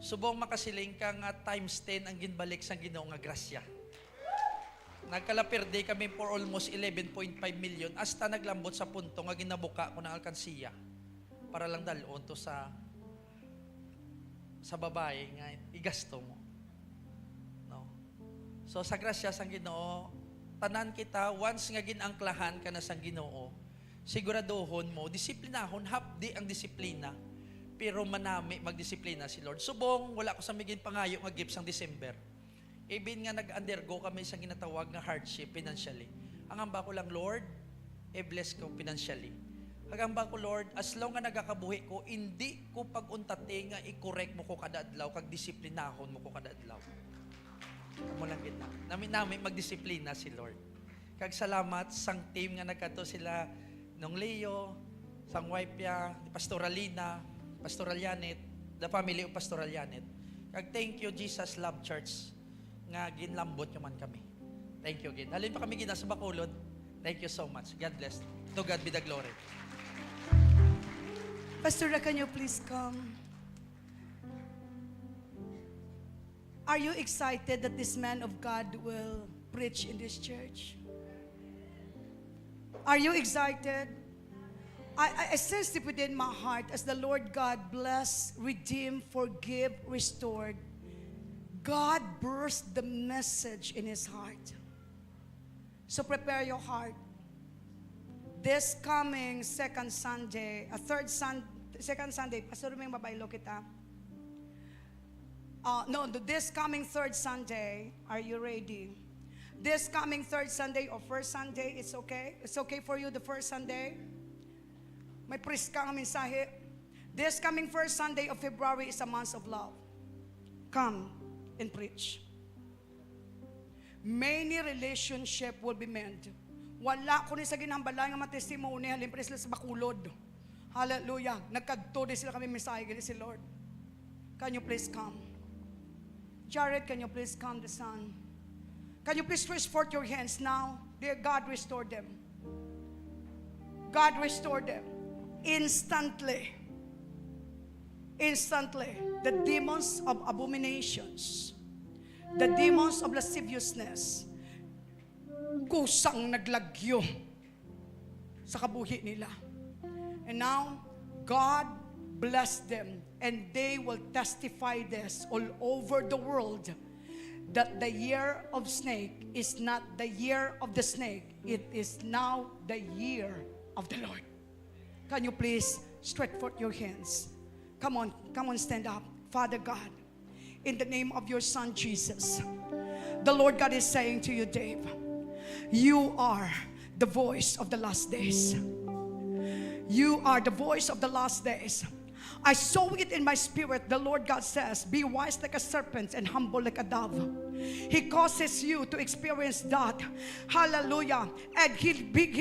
subong makasiling ka nga times 10 ang ginbalik sang Ginoo nga grasya. Nagkalapirde kami for almost 11.5 million hasta naglambot sa punto nga ginabuka ko ng alkansiya para lang dalon to sa babae nga igasto mo. No. So sa grasya sang Ginoo, tanan kita once nga ginangklahan ka na sang Ginoo, siguraduhon mo, disiplinahon, hapdi ang disiplina, pero manami magdisiplina si Lord. Subong, wala ko sa migin pangayo nga gifts ang December. Even nga nag-undergo kami sa ginatawag nga hardship financially. Ang hamba ko lang, Lord, bless ko financially. Ang hamba ko, Lord, as long nga nagakabuhi ko, hindi ko pag-untate nga i-correct mo ko kada adlaw, kag disiplinahon mo ko kada adlaw. Amo lang kita. Namin magdisiplina si Lord. Kag salamat sang team nga nagkato sila nung Leo, sang wife ya, ni Pastor Alina, Pastor Alyanit, the family of Pastor Alyanit. Kag thank you Jesus Love Church nga ginlambot nyo man kami. Thank you again. Halin pa kami gina sa Bacolod. Thank you so much. God bless. To God be the glory. Pastor, can you please come? Are you excited that this man of God will preach in this church? Are you excited? I sense it within my heart as the Lord God bless, redeem, forgive, restored. God burst the message in his heart. So prepare your heart. This coming second Sunday, second Sunday, Pastor Ruming babaylo kita. This coming third Sunday, are you ready? This coming third Sunday or first Sunday, it's okay? It's okay for you the first Sunday? May priest kang mensahe. This coming first Sunday of February is a month of love. Come and preach. Many relationship will be made. Wala ko ni sa ginambala nga matestimony halimpres sila sa bakulod. Hallelujah. Nagkadto din sila kami mensahe gani si Lord. Can you please come? Jared, can you please come, the son? Can you please stretch forth your hands now? Dear God, restore them. God, restore them. Instantly. Instantly. The demons of abominations, the demons of lasciviousness, kusang naglagyo sa kabuhi nila. And now, God bless them, and they will testify this all over the world, that the year of snake is not the year of the snake. It is now the year of the Lord. Can you please stretch forth your hands? Come on, stand up. Father God, in the name of your Son Jesus, the Lord God is saying to you, Dave, you are the voice of the last days. You are the voice of the last days. I saw it in my spirit. The Lord God says, be wise like a serpent and humble like a dove. He causes you to experience that. Hallelujah. And He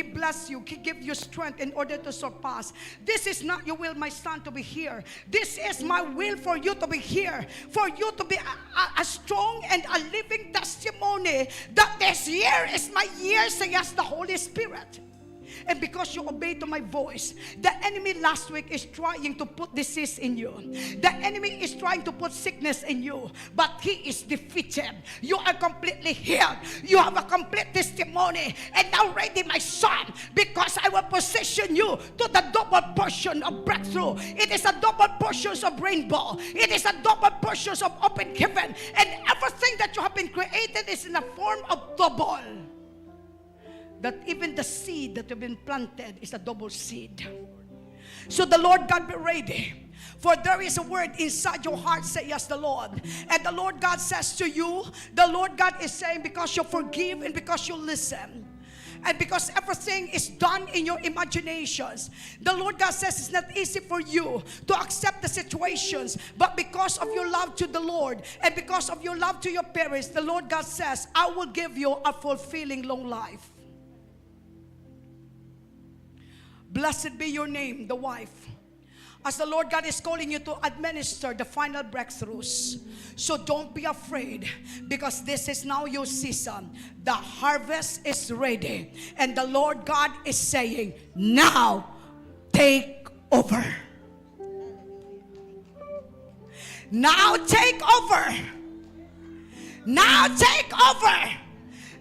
bless you. He give you strength in order to surpass. This is not your will, my son, to be here. This is my will for you to be here. For you to be a strong and a living testimony that this year is my year, says the Holy Spirit. And because you obey to my voice, the enemy last week is trying to put disease in you. The enemy is trying to put sickness in you, but he is defeated. You are completely healed. You have a complete testimony. And now ready, my son, because I will position you to the double portion of breakthrough. It is a double portion of rainbow. It is a double portion of open heaven. And everything that you have been created is in the form of double. That even the seed that have been planted is a double seed. So the Lord God, be ready. For there is a word inside your heart, says the Lord. And the Lord God says to you, the Lord God is saying, because you forgive and because you listen, and because everything is done in your imaginations, the Lord God says it's not easy for you to accept the situations, but because of your love to the Lord and because of your love to your parents, the Lord God says, I will give you a fulfilling long life. Blessed be your name, the wife, as the Lord God is calling you to administer the final breakthroughs. So don't be afraid, because this is now your season. The harvest is ready, and the Lord God is saying, now take over. Now take over. Now take over.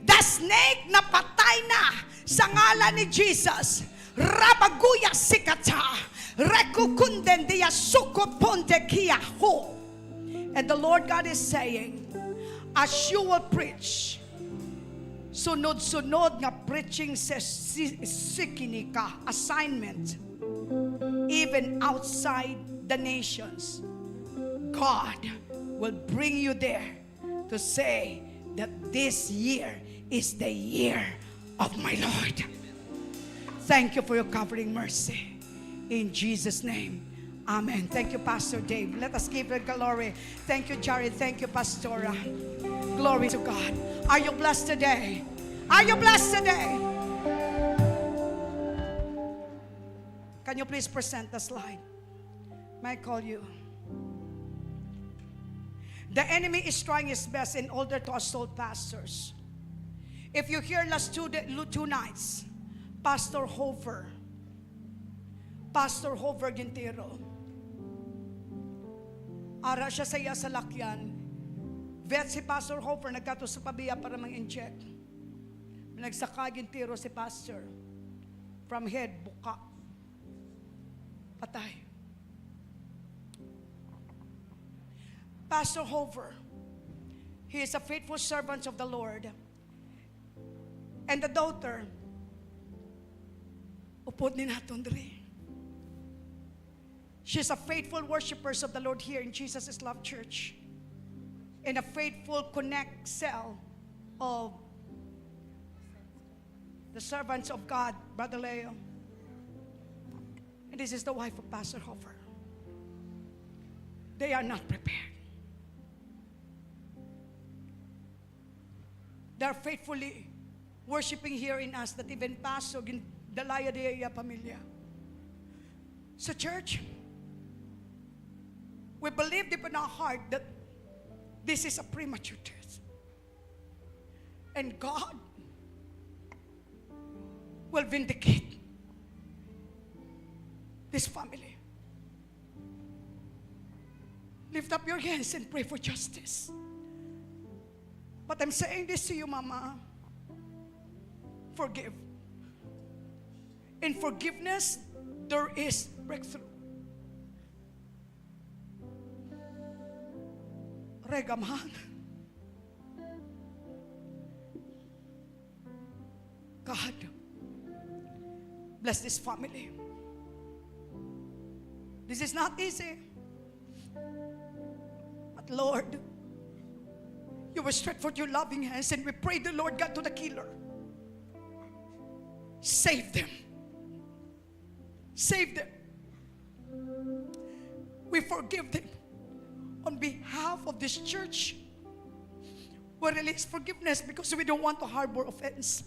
The snake na patay na sa ngalan ni Jesus. Rabaguya sikata, rekukunden dia sukoponte kiyaho. And the Lord God is saying, as you will preach, sunod-sunod nga preaching sikini ka, assignment, even outside the nations, God will bring you there to say that this year is the year of my Lord. Thank you for your covering mercy. In Jesus' name, amen. Thank you, Pastor Dave. Let us give it glory. Thank you, Jared. Thank you, Pastora. Glory to God. Are you blessed today? Are you blessed today? Can you please present the slide? May I call you? The enemy is trying his best in order to assault pastors. If you hear last two nights, Pastor Hofer Gintero, ara siya sa iya sa lakyan. Vet si Pastor Hofer nagkato sa pabiya para mang-inject. Nagsaka Gintero si Pastor. From head, buka. Patay. Pastor Hofer, He is a faithful servant of the Lord. And the daughter, upod ni naton diri. She's a faithful worshiper of the Lord here in Jesus' Love Church. And a faithful connect cell of the servants of God, Brother Leo. And this is the wife of Pastor Hofer. They are not prepared. They are faithfully worshiping here in us that even Pastor dalaya de pamilya. So church, we believe deep in our heart that this is a premature death. And God will vindicate this family. Lift up your hands and pray for justice. But I'm saying this to you, Mama. Forgive. In forgiveness, there is breakthrough. Regaman. God, bless this family. This is not easy. But Lord, you will stretch forth your loving hands, and we pray the Lord God to the killer. Save them. Save them. We forgive them. On behalf of this church, we release forgiveness because we don't want to harbor offense.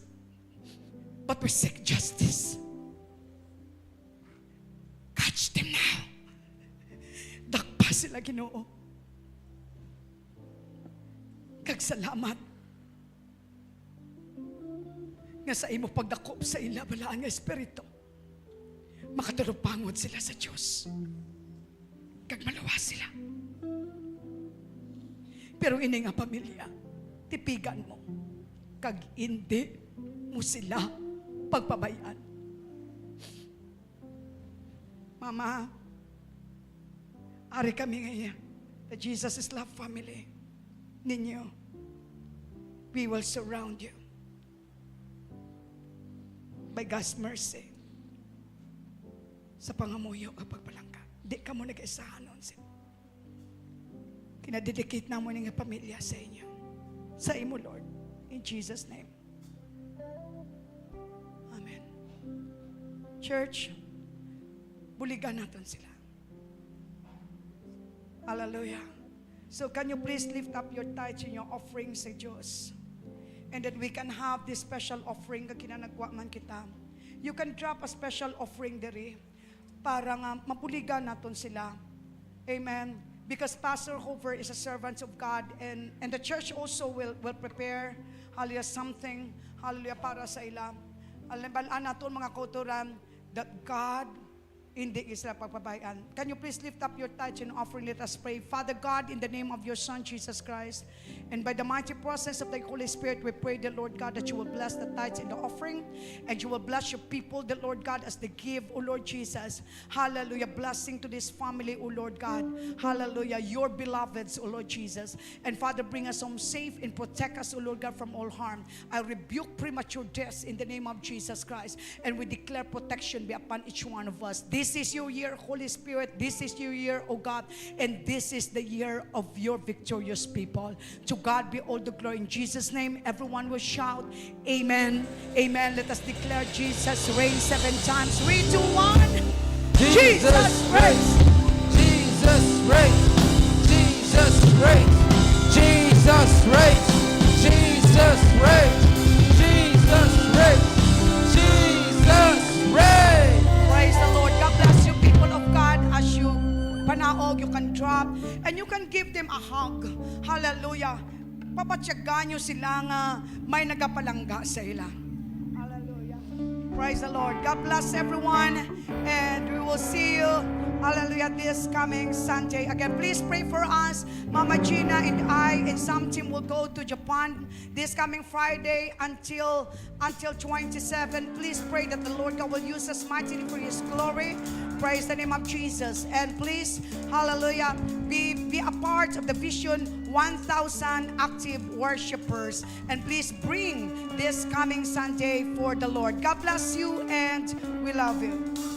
But we seek justice. Catch them now. Dakpa sila, Ginoo. Kagsalamat nga sa imo pagdakop sa ila balaan nga espiritu, makatulupangod sila sa Diyos. Kag malawas sila. Pero ini nga pamilya, tipigan mo. Kag hindi mo sila pagpabayaan. Mama, ari kami ngayon, the Jesus is Love family ninyo. We will surround you by God's mercy sa pangamuyo kapag palangka. Di ka mo nag-isahan nun sila. Kinadedicate na mo ng pamilya sa inyo. Sa imo, Lord. In Jesus' name. Amen. Church, buligan natin sila. Hallelujah. So can you please lift up your tithes and your offerings sa Diyos? And that we can have this special offering na kinanagwa man kita. You can drop a special offering diri para nga mapuligan natin sila. Amen. Because Pastor Hofer is a servant of God, and the church also will prepare, hallelujah, something, hallelujah, para sa ila. Alam natin mga kauturan that God hindi isla pagpabayaan. Can you please lift up your tithes and offering? Let us pray. Father God, in the name of your Son, Jesus Christ, and by the mighty process of the Holy Spirit, we pray, the Lord God, that you will bless the tithes and the offering, and you will bless your people, the Lord God, as they give, O Lord Jesus. Hallelujah. Blessing to this family, O Lord God. Hallelujah. Your beloveds, O Lord Jesus. And Father, bring us home safe and protect us, O Lord God, from all harm. I rebuke premature deaths in the name of Jesus Christ, and we declare protection be upon each one of us. This is your year, Holy Spirit. This is your year, O God. And this is the year of your victorious people. To God be all the glory. In Jesus' name, everyone will shout, Amen. Amen. Let us declare Jesus reigns 7 times. 3, 2, 1. Jesus reigns. Jesus reigns. Jesus reigns. Jesus reigns. Jesus reigns. Jesus reigns. Jesus reigns. Praise the Lord. God bless you, people of God. As you panaog, you can drop and you can give them a hug. Hallelujah. Papatyagan nyo sila nga may nagapalangga sa ila. Hallelujah. Praise the Lord. God bless everyone, and we will see you, hallelujah, this coming Sunday. Again, please pray for us. Mama Gina and I and some team will go to Japan this coming Friday until 27. Please pray that the Lord God will use us mightily for His glory. Praise the name of Jesus. And please, hallelujah, be a part of the Vision 1,000 active worshipers. And please bring this coming Sunday for the Lord. God bless you and we love you.